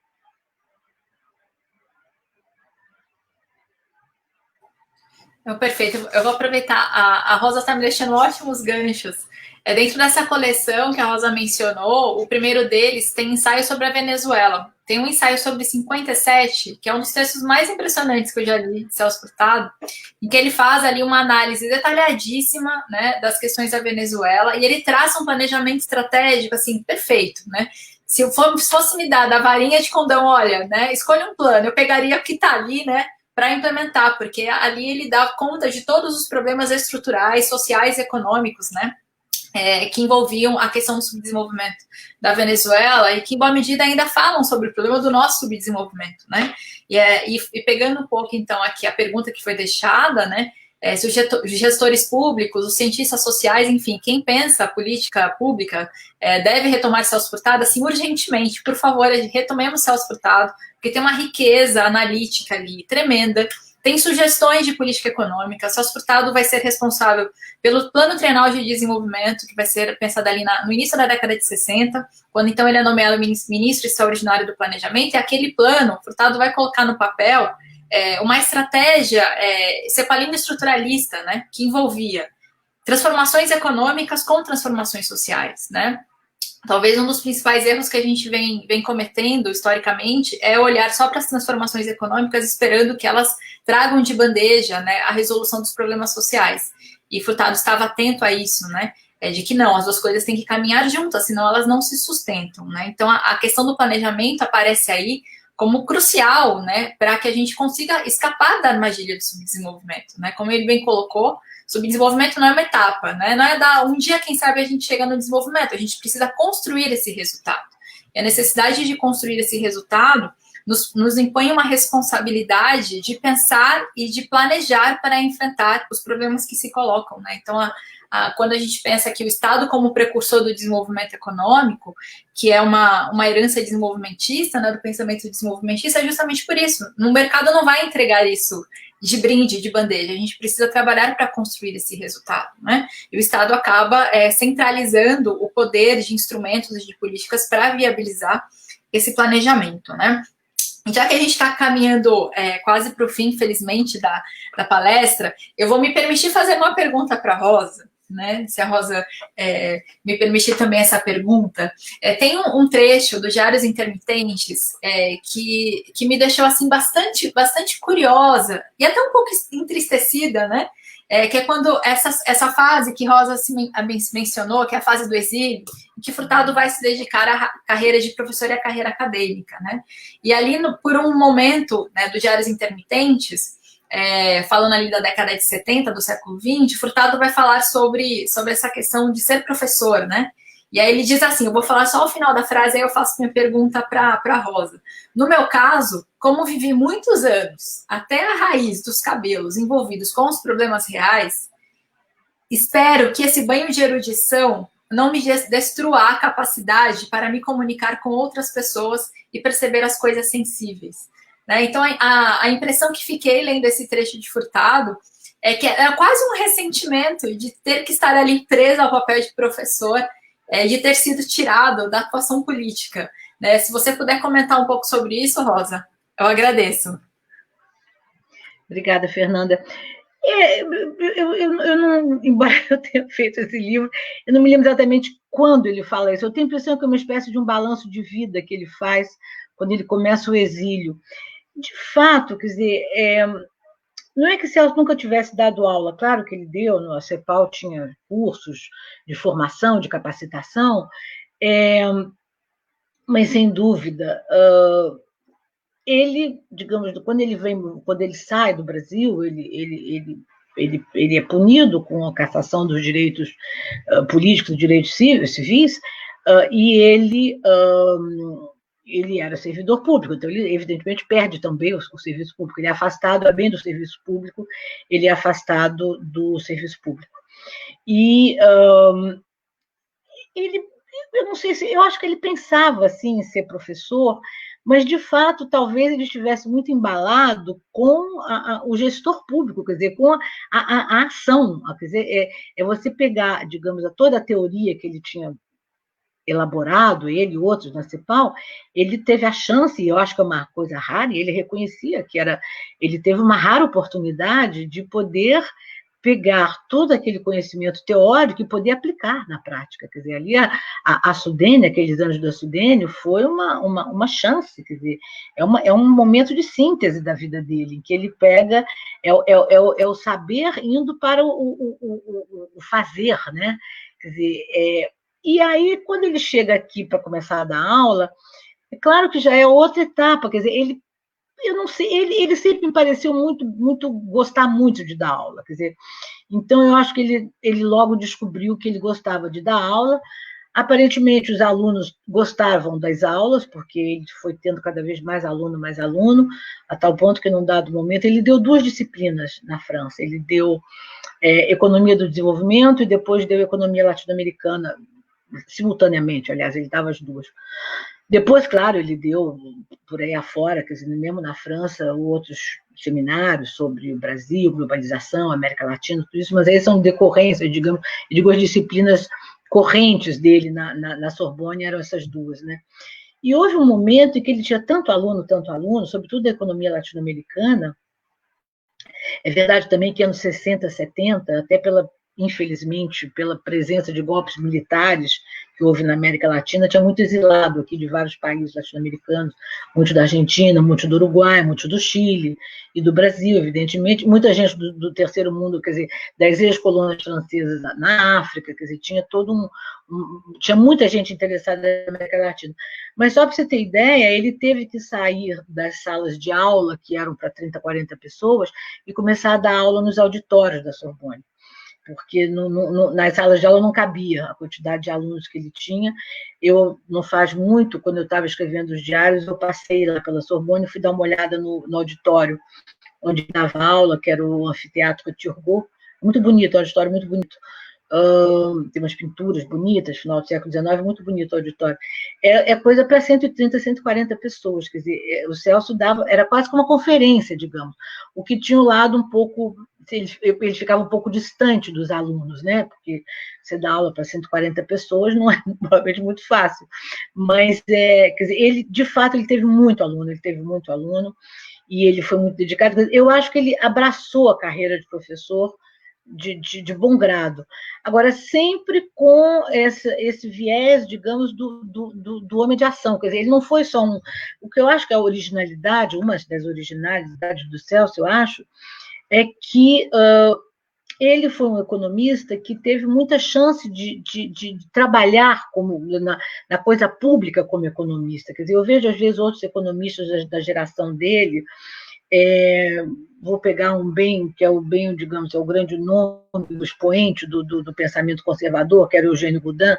Não, perfeito. Eu vou aproveitar. A Rosa está me deixando ótimos ganchos. Dentro dessa coleção que a Rosa mencionou, o primeiro deles tem ensaio sobre a Venezuela. Tem um ensaio sobre 57, que é um dos textos mais impressionantes que eu já li de Celso Furtado, em que ele faz ali uma análise detalhadíssima, né, das questões da Venezuela, e ele traça um planejamento estratégico, assim, perfeito, né? Se fosse me dar da varinha de condão, olha, né, escolha um plano, eu pegaria o que está ali, né, para implementar, porque ali ele dá conta de todos os problemas estruturais, sociais e econômicos, né, que envolviam a questão do subdesenvolvimento da Venezuela e que, em boa medida, ainda falam sobre o problema do nosso subdesenvolvimento, né? E pegando um pouco, então, aqui a pergunta que foi deixada, né? Se os gestores públicos, os cientistas sociais, enfim, quem pensa a política pública deve retomar Celso Furtado, assim, urgentemente, por favor, retomemos Celso Furtado, porque tem uma riqueza analítica ali tremenda. Tem sugestões de política econômica. Celso Furtado vai ser responsável pelo Plano Trienal de Desenvolvimento, que vai ser pensado ali no início da década de 60, quando então ele é nomeado ministro extraordinário do Planejamento, e aquele plano, Furtado vai colocar no papel uma estratégia cepalino-estruturalista, né, que envolvia transformações econômicas com transformações sociais, né? Talvez um dos principais erros que a gente vem cometendo historicamente é olhar só para as transformações econômicas esperando que elas tragam de bandeja, né, a resolução dos problemas sociais. E Furtado estava atento a isso, né, de que não, as duas coisas têm que caminhar juntas, senão elas não se sustentam, né. Então, a questão do planejamento aparece aí como crucial, né, para que a gente consiga escapar da armadilha do subdesenvolvimento, né. Como ele bem colocou, subdesenvolvimento não é uma etapa, né? Não é um dia, quem sabe, a gente chega no desenvolvimento, a gente precisa construir esse resultado. E a necessidade de construir esse resultado nos impõe uma responsabilidade de pensar e de planejar para enfrentar os problemas que se colocam, né? Então, quando a gente pensa que o Estado como precursor do desenvolvimento econômico, que é uma herança desenvolvimentista, né, do pensamento desenvolvimentista, é justamente por isso. No mercado não vai entregar isso de brinde, de bandeja. A gente precisa trabalhar para construir esse resultado, né? E o Estado acaba centralizando o poder de instrumentos e de políticas para viabilizar esse planejamento, né? Já que a gente está caminhando quase para o fim, infelizmente, da palestra, eu vou me permitir fazer uma pergunta para a Rosa, né? Se a Rosa me permitir também essa pergunta. Tem um trecho do Diários Intermitentes que me deixou assim bastante curiosa e até um pouco entristecida, né? Que é quando essa fase que Rosa mencionou, que é a fase do exílio, que Furtado vai se dedicar à carreira de professor e à carreira acadêmica, né? E ali, por um momento, né, do Diários Intermitentes, falando ali da década de 70, do século 20, Furtado vai falar sobre essa questão de ser professor, né? E aí ele diz assim, eu vou falar só o final da frase, aí eu faço minha pergunta para a Rosa. No meu caso, como vivi muitos anos, até a raiz dos cabelos envolvidos com os problemas reais, espero que esse banho de erudição não me destrua a capacidade para me comunicar com outras pessoas e perceber as coisas sensíveis. Né? Então, a impressão que fiquei lendo esse trecho de Furtado é que é quase um ressentimento de ter que estar ali presa ao papel de professor, de ter sido tirado da atuação política. Né? Se você puder comentar um pouco sobre isso, Rosa, eu agradeço. Obrigada, Fernanda. Eu não, embora eu tenha feito esse livro, eu não me lembro exatamente quando ele fala isso. Eu tenho a impressão que é uma espécie de um balanço de vida que ele faz quando ele começa o exílio. De fato, quer dizer, não é que Celso nunca tivesse dado aula, claro que ele deu, a CEPAL tinha cursos de formação, de capacitação, mas, sem dúvida, ele, digamos, quando ele sai do Brasil, ele é punido com a cassação dos direitos políticos, dos direitos civis, e ele era servidor público, então ele, evidentemente, perde também o serviço público. Ele é afastado, além do serviço público, ele é afastado do serviço público. E eu não sei se, eu acho que ele pensava assim em ser professor, mas de fato talvez ele estivesse muito embalado com o gestor público, quer dizer, com a ação, quer dizer, é você pegar, digamos, toda a teoria que ele tinha elaborado, ele e outros na CEPAL, ele teve a chance, e eu acho que é uma coisa rara, e ele reconhecia que ele teve uma rara oportunidade de poder pegar todo aquele conhecimento teórico e poder aplicar na prática. Quer dizer, ali a Sudene, aqueles anos da Sudene, foi uma chance, quer dizer, é um momento de síntese da vida dele, em que ele pega, é o saber indo para o fazer, né? Quer dizer, e aí, quando ele chega aqui para começar a dar aula, é claro que já é outra etapa, quer dizer, eu não sei, ele sempre me pareceu gostar muito de dar aula, quer dizer, então eu acho que ele logo descobriu que ele gostava de dar aula. Aparentemente, os alunos gostavam das aulas, porque ele foi tendo cada vez mais aluno, a tal ponto que, num dado momento, ele deu 2 disciplinas na França. Ele deu Economia do Desenvolvimento e depois deu Economia Latino-Americana, simultaneamente, aliás, ele dava as duas. Depois, claro, ele deu por aí afora, quer dizer, mesmo na França, outros seminários sobre o Brasil, globalização, América Latina, tudo isso, mas aí são decorrências, digamos, as disciplinas correntes dele na Sorbonne eram essas duas, né? E houve um momento em que ele tinha tanto aluno, sobretudo da economia latino-americana. É verdade também que anos 60, 70, até infelizmente, pela presença de golpes militares que houve na América Latina, tinha muito exilado aqui de vários países latino-americanos, muito da Argentina, muito do Uruguai, muito do Chile e do Brasil, evidentemente, muita gente do terceiro mundo, quer dizer, das ex-colônias francesas na África, quer dizer, tinha tinha muita gente interessada na América Latina. Mas só para você ter ideia, ele teve que sair das salas de aula, que eram para 30, 40 pessoas, e começar a dar aula nos auditórios da Sorbonne, porque nas salas de aula não cabia a quantidade de alunos que ele tinha. Eu, não faz muito, quando eu estava escrevendo os diários, eu passei lá pela Sorbonne e fui dar uma olhada no auditório onde dava aula, que era o Anfiteatro Turgot. Muito bonito, o auditório muito bonito. Tem umas pinturas bonitas, final do século XIX, muito bonito o auditório. É coisa para 130, 140 pessoas, quer dizer, o Celso era quase como uma conferência, digamos, o que tinha um lado um pouco, ele ficava um pouco distante dos alunos, né? Porque você dá aula para 140 pessoas não é provavelmente muito fácil, mas, quer dizer, de fato, ele teve muito aluno, e ele foi muito dedicado. Eu acho que ele abraçou a carreira de professor de bom grado. Agora, sempre com esse viés, digamos, do homem de ação. Quer dizer, ele não foi só o que eu acho que é a originalidade, uma das originalidades do Celso, eu acho, é que ele foi um economista que teve muita chance de trabalhar na coisa pública como economista. Quer dizer, eu vejo, às vezes, outros economistas da geração dele. Vou pegar um bem, que é o bem, digamos, é o grande nome do expoente do pensamento conservador, que era Eugênio Goudin.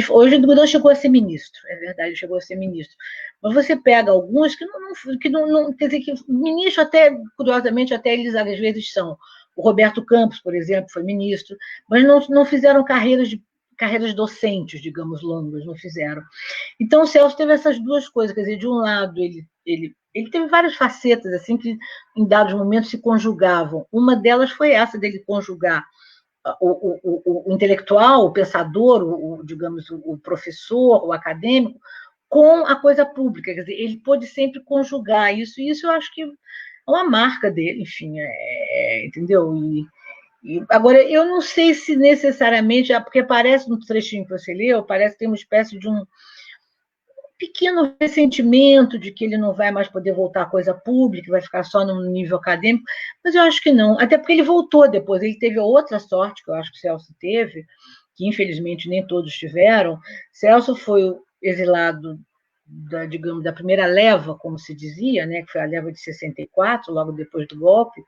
Hoje o Goudin chegou a ser ministro, é verdade, ele chegou a ser ministro. Mas você pega alguns que não quer dizer, que ministro até, curiosamente, até eles às vezes são. O Roberto Campos, por exemplo, foi ministro, mas não fizeram carreiras docentes, digamos, longas, não fizeram. Então, o Celso teve essas duas coisas, quer dizer, de um lado, ele teve várias facetas, assim, que em dados momentos se conjugavam. Uma delas foi essa, dele conjugar o intelectual, o pensador, digamos, o professor, o acadêmico, com a coisa pública. Quer dizer, ele pôde sempre conjugar isso, e isso eu acho que é uma marca dele, enfim, entendeu? Agora, eu não sei se necessariamente, porque parece no trechinho que você leu, parece que tem uma espécie de um pequeno ressentimento de que ele não vai mais poder voltar à coisa pública, vai ficar só no nível acadêmico, mas eu acho que não, até porque ele voltou depois, ele teve outra sorte, que eu acho que o Celso teve, que infelizmente nem todos tiveram. Celso foi exilado digamos, da primeira leva, como se dizia, né, que foi a leva de 64, logo depois do golpe.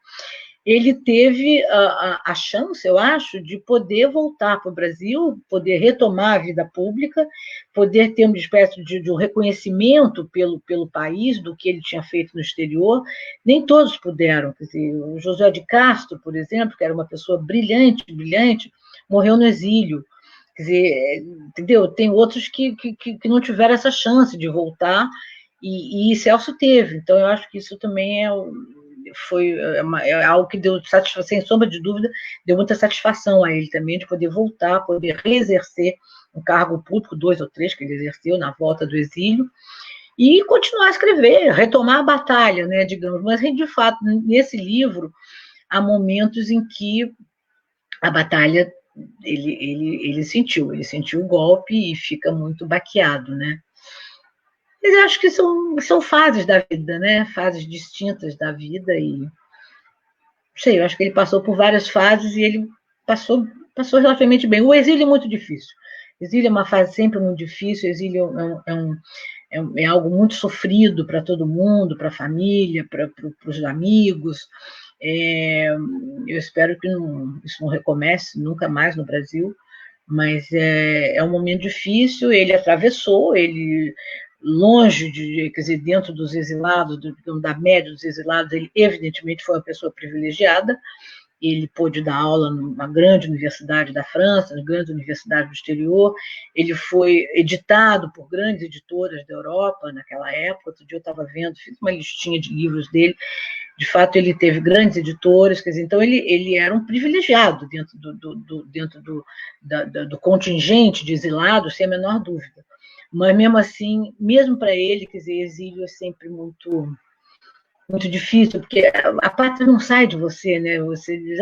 Ele teve a chance, eu acho, de poder voltar para o Brasil, poder retomar a vida pública, poder ter uma espécie de um reconhecimento pelo país do que ele tinha feito no exterior. Nem todos puderam. Quer dizer, o José de Castro, por exemplo, que era uma pessoa brilhante, morreu no exílio. Quer dizer, entendeu? Tem outros que não tiveram essa chance de voltar, e Celso teve. Então, eu acho que isso também é algo que deu satisfação, sem sombra de dúvida, deu muita satisfação a ele também, de poder voltar, poder reexercer um cargo público, 2 ou 3 que ele exerceu na volta do exílio, e continuar a escrever, retomar a batalha, né, digamos. Mas, de fato, nesse livro, há momentos em que a batalha ele sentiu o golpe e fica muito baqueado, né? Mas eu acho que são fases da vida, né? Fases distintas da vida, e não sei, eu acho que ele passou por várias fases e ele passou relativamente bem. O exílio é muito difícil. O exílio é uma fase sempre muito difícil, o exílio é algo muito sofrido para todo mundo, para a família, para os amigos. Eu espero que isso não recomece nunca mais no Brasil, mas é um momento difícil. Ele atravessou, ele longe quer dizer, dentro dos exilados, da média dos exilados, ele evidentemente foi uma pessoa privilegiada. Ele pôde dar aula numa grande universidade da França, na grande universidade do exterior. Ele foi editado por grandes editoras da Europa naquela época. Outro dia eu estava vendo, fiz uma listinha de livros dele. De fato, ele teve grandes editores, quer dizer, então ele era um privilegiado dentro do contingente de exilados, sem a menor dúvida. Mas, mesmo assim, mesmo para ele, quer dizer, exílio é sempre muito difícil, porque a pátria não sai de você, né? Você diz,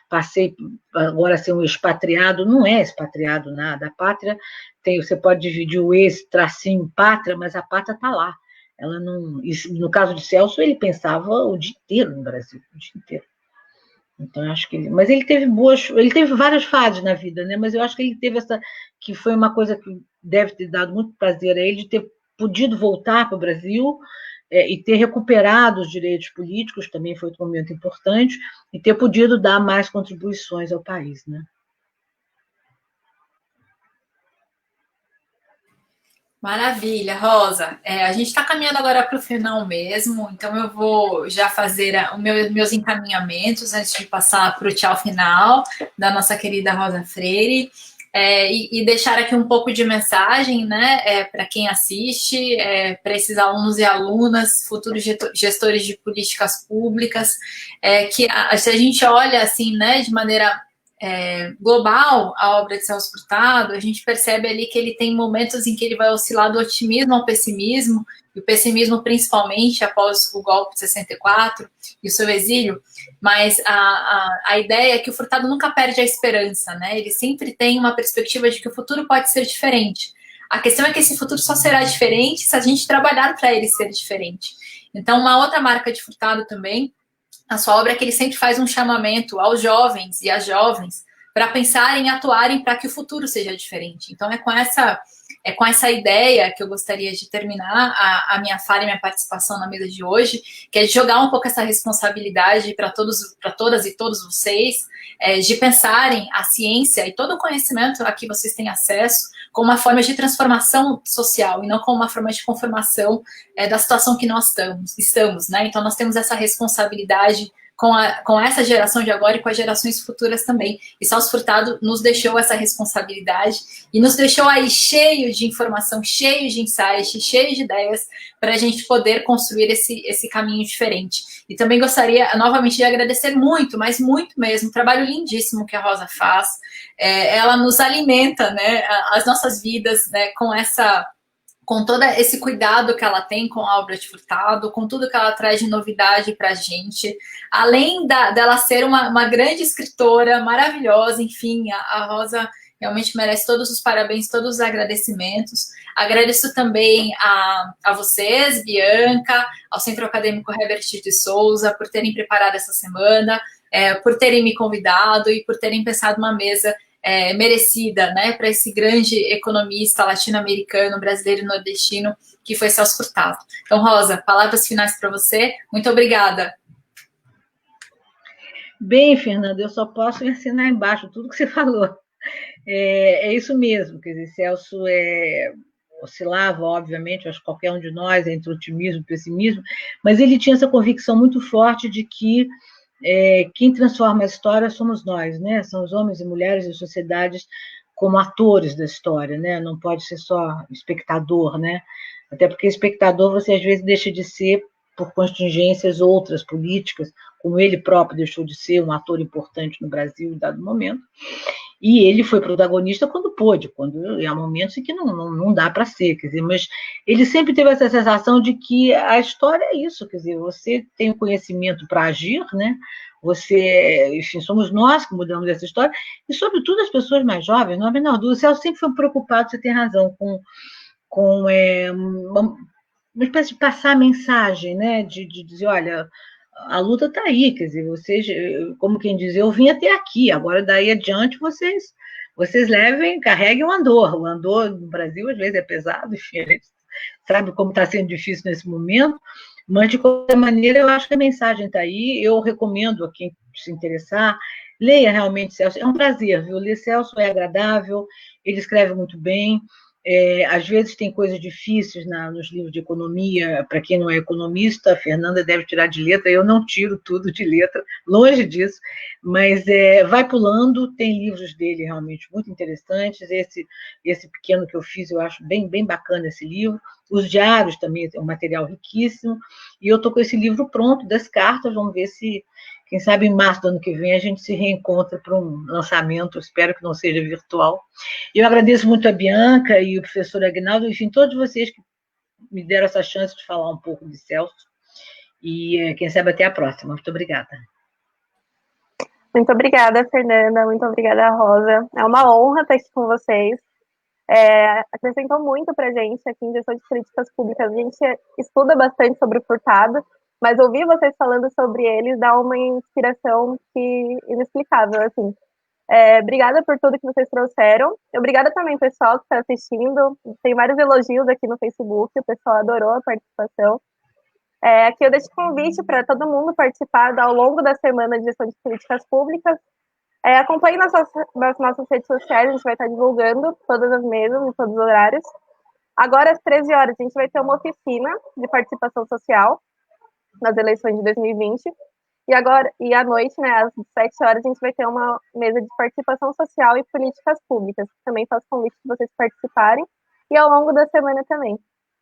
passei agora a ser um expatriado. Não é expatriado nada. A pátria você pode dividir o ex-tracinho pátria, mas a pátria está lá. Ela não. No caso de Celso, ele pensava o dia inteiro no Brasil, o dia inteiro. Então, eu acho que mas ele teve várias fases na vida, né? Mas eu acho que ele teve que foi uma coisa que deve ter dado muito prazer a ele, de ter podido voltar para o Brasil, e ter recuperado os direitos políticos, também foi um momento importante, e ter podido dar mais contribuições ao país, né? Maravilha, Rosa. A gente está caminhando agora para o final mesmo, então eu vou já fazer meus encaminhamentos antes de passar para o tchau final da nossa querida Rosa Freire. E deixar aqui um pouco de mensagem, né, para quem assiste, para esses alunos e alunas, futuros gestores de políticas públicas, que se a gente olha assim, né, de maneira global a obra de Celso Furtado, a gente percebe ali que ele tem momentos em que ele vai oscilar do otimismo ao pessimismo, e o pessimismo principalmente após o golpe de 64 e o seu exílio, mas a ideia é que o Furtado nunca perde a esperança, né? Ele sempre tem uma perspectiva de que o futuro pode ser diferente. A questão é que esse futuro só será diferente se a gente trabalhar para ele ser diferente. Então, uma outra marca de Furtado também, a sua obra, é que ele sempre faz um chamamento aos jovens e às jovens para pensarem e atuarem para que o futuro seja diferente. Então, é com essa ideia que eu gostaria de terminar a minha fala e minha participação na mesa de hoje, que é de jogar um pouco essa responsabilidade para todas e todos vocês, de pensarem a ciência e todo o conhecimento a que vocês têm acesso como uma forma de transformação social e não como uma forma de conformação da situação que nós estamos, né? Então, nós temos essa responsabilidade com essa geração de agora e com as gerações futuras também. E Celso Furtado nos deixou essa responsabilidade e nos deixou aí cheio de informação, cheio de insights, cheio de ideias para a gente poder construir esse caminho diferente. E também gostaria novamente de agradecer muito, mas muito mesmo, o trabalho lindíssimo que a Rosa faz. Ela nos alimenta, né, as nossas vidas, né, com todo esse cuidado que ela tem com a obra de Furtado, com tudo que ela traz de novidade para a gente, além dela ser uma grande escritora, maravilhosa, enfim, a Rosa realmente merece todos os parabéns, todos os agradecimentos. Agradeço também a vocês, Bianca, ao Centro Acadêmico Herbert de Souza, por terem preparado essa semana, por terem me convidado e por terem pensado uma mesa merecida, né, para esse grande economista latino-americano, brasileiro e nordestino, que foi Celso Furtado. Então, Rosa, palavras finais para você. Muito obrigada. Bem, Fernanda, eu só posso assinar embaixo tudo que você falou. É isso mesmo, quer dizer, Celso oscilava, obviamente, acho que qualquer um de nós, entre otimismo e pessimismo, mas ele tinha essa convicção muito forte de que quem transforma a história somos nós, né? São os homens e mulheres e sociedades como atores da história, né? Não pode ser só espectador, né? Até porque espectador você às vezes deixa de ser por contingências outras políticas, como ele próprio deixou de ser um ator importante no Brasil em dado momento. E ele foi protagonista quando pôde, quando há momentos em que não dá para ser, quer dizer, mas ele sempre teve essa sensação de que a história é isso, quer dizer, você tem o conhecimento para agir, né? Você, enfim, somos nós que mudamos essa história, e sobretudo as pessoas mais jovens, não há a menor dúvida, o Celso sempre foi preocupado, você tem razão, com uma espécie de passar a mensagem, né? De dizer, olha, a luta está aí, quer dizer, vocês, como quem diz, eu vim até aqui, agora daí adiante vocês levem, carreguem o andor. O andor no Brasil às vezes é pesado, enfim, a gente sabe como está sendo difícil nesse momento, mas de qualquer maneira eu acho que a mensagem está aí, eu recomendo a quem se interessar, leia realmente Celso, é um prazer, viu? Ler Celso é agradável, ele escreve muito bem, às vezes tem coisas difíceis nos livros de economia, para quem não é economista, a Fernanda deve tirar de letra, eu não tiro tudo de letra, longe disso, mas vai pulando, tem livros dele realmente muito interessantes, esse pequeno que eu fiz, eu acho bem, bem bacana esse livro, os diários também é um material riquíssimo, e eu estou com esse livro pronto, das cartas, vamos ver se quem sabe em março do ano que vem a gente se reencontra para um lançamento, espero que não seja virtual. Eu agradeço muito a Bianca e o professor Aguinaldo, enfim, todos vocês que me deram essa chance de falar um pouco de Celso. E quem sabe até a próxima. Muito obrigada. Muito obrigada, Fernanda. Muito obrigada, Rosa. É uma honra estar aqui com vocês. Acrescentou muito para a gente aqui em gestão de políticas públicas. A gente estuda bastante sobre o Furtado, mas ouvir vocês falando sobre eles dá uma inspiração inexplicável, assim. Obrigada por tudo que vocês trouxeram. Obrigada também, pessoal, que está assistindo. Tem vários elogios aqui no Facebook, o pessoal adorou a participação. Aqui eu deixo convite para todo mundo participar ao longo da semana de gestão de políticas públicas. Acompanhe nas nossas redes sociais, a gente vai estar divulgando todas as mesas, em todos os horários. Agora, às 13 horas, a gente vai ter uma oficina de participação social nas eleições de 2020. E à noite, né, às 7 horas, a gente vai ter uma mesa de participação social e políticas públicas. Também faço convite para vocês participarem. E ao longo da semana também.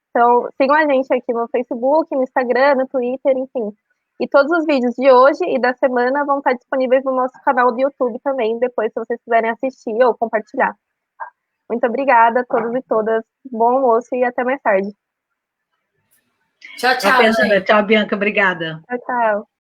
Então, sigam a gente aqui no Facebook, no Instagram, no Twitter, enfim. E todos os vídeos de hoje e da semana vão estar disponíveis no nosso canal do YouTube também, depois, se vocês quiserem assistir ou compartilhar. Muito obrigada a todos e todas. Bom almoço e até mais tarde. Tchau, tchau, gente. Tchau, Bianca. Obrigada. Tchau, tchau.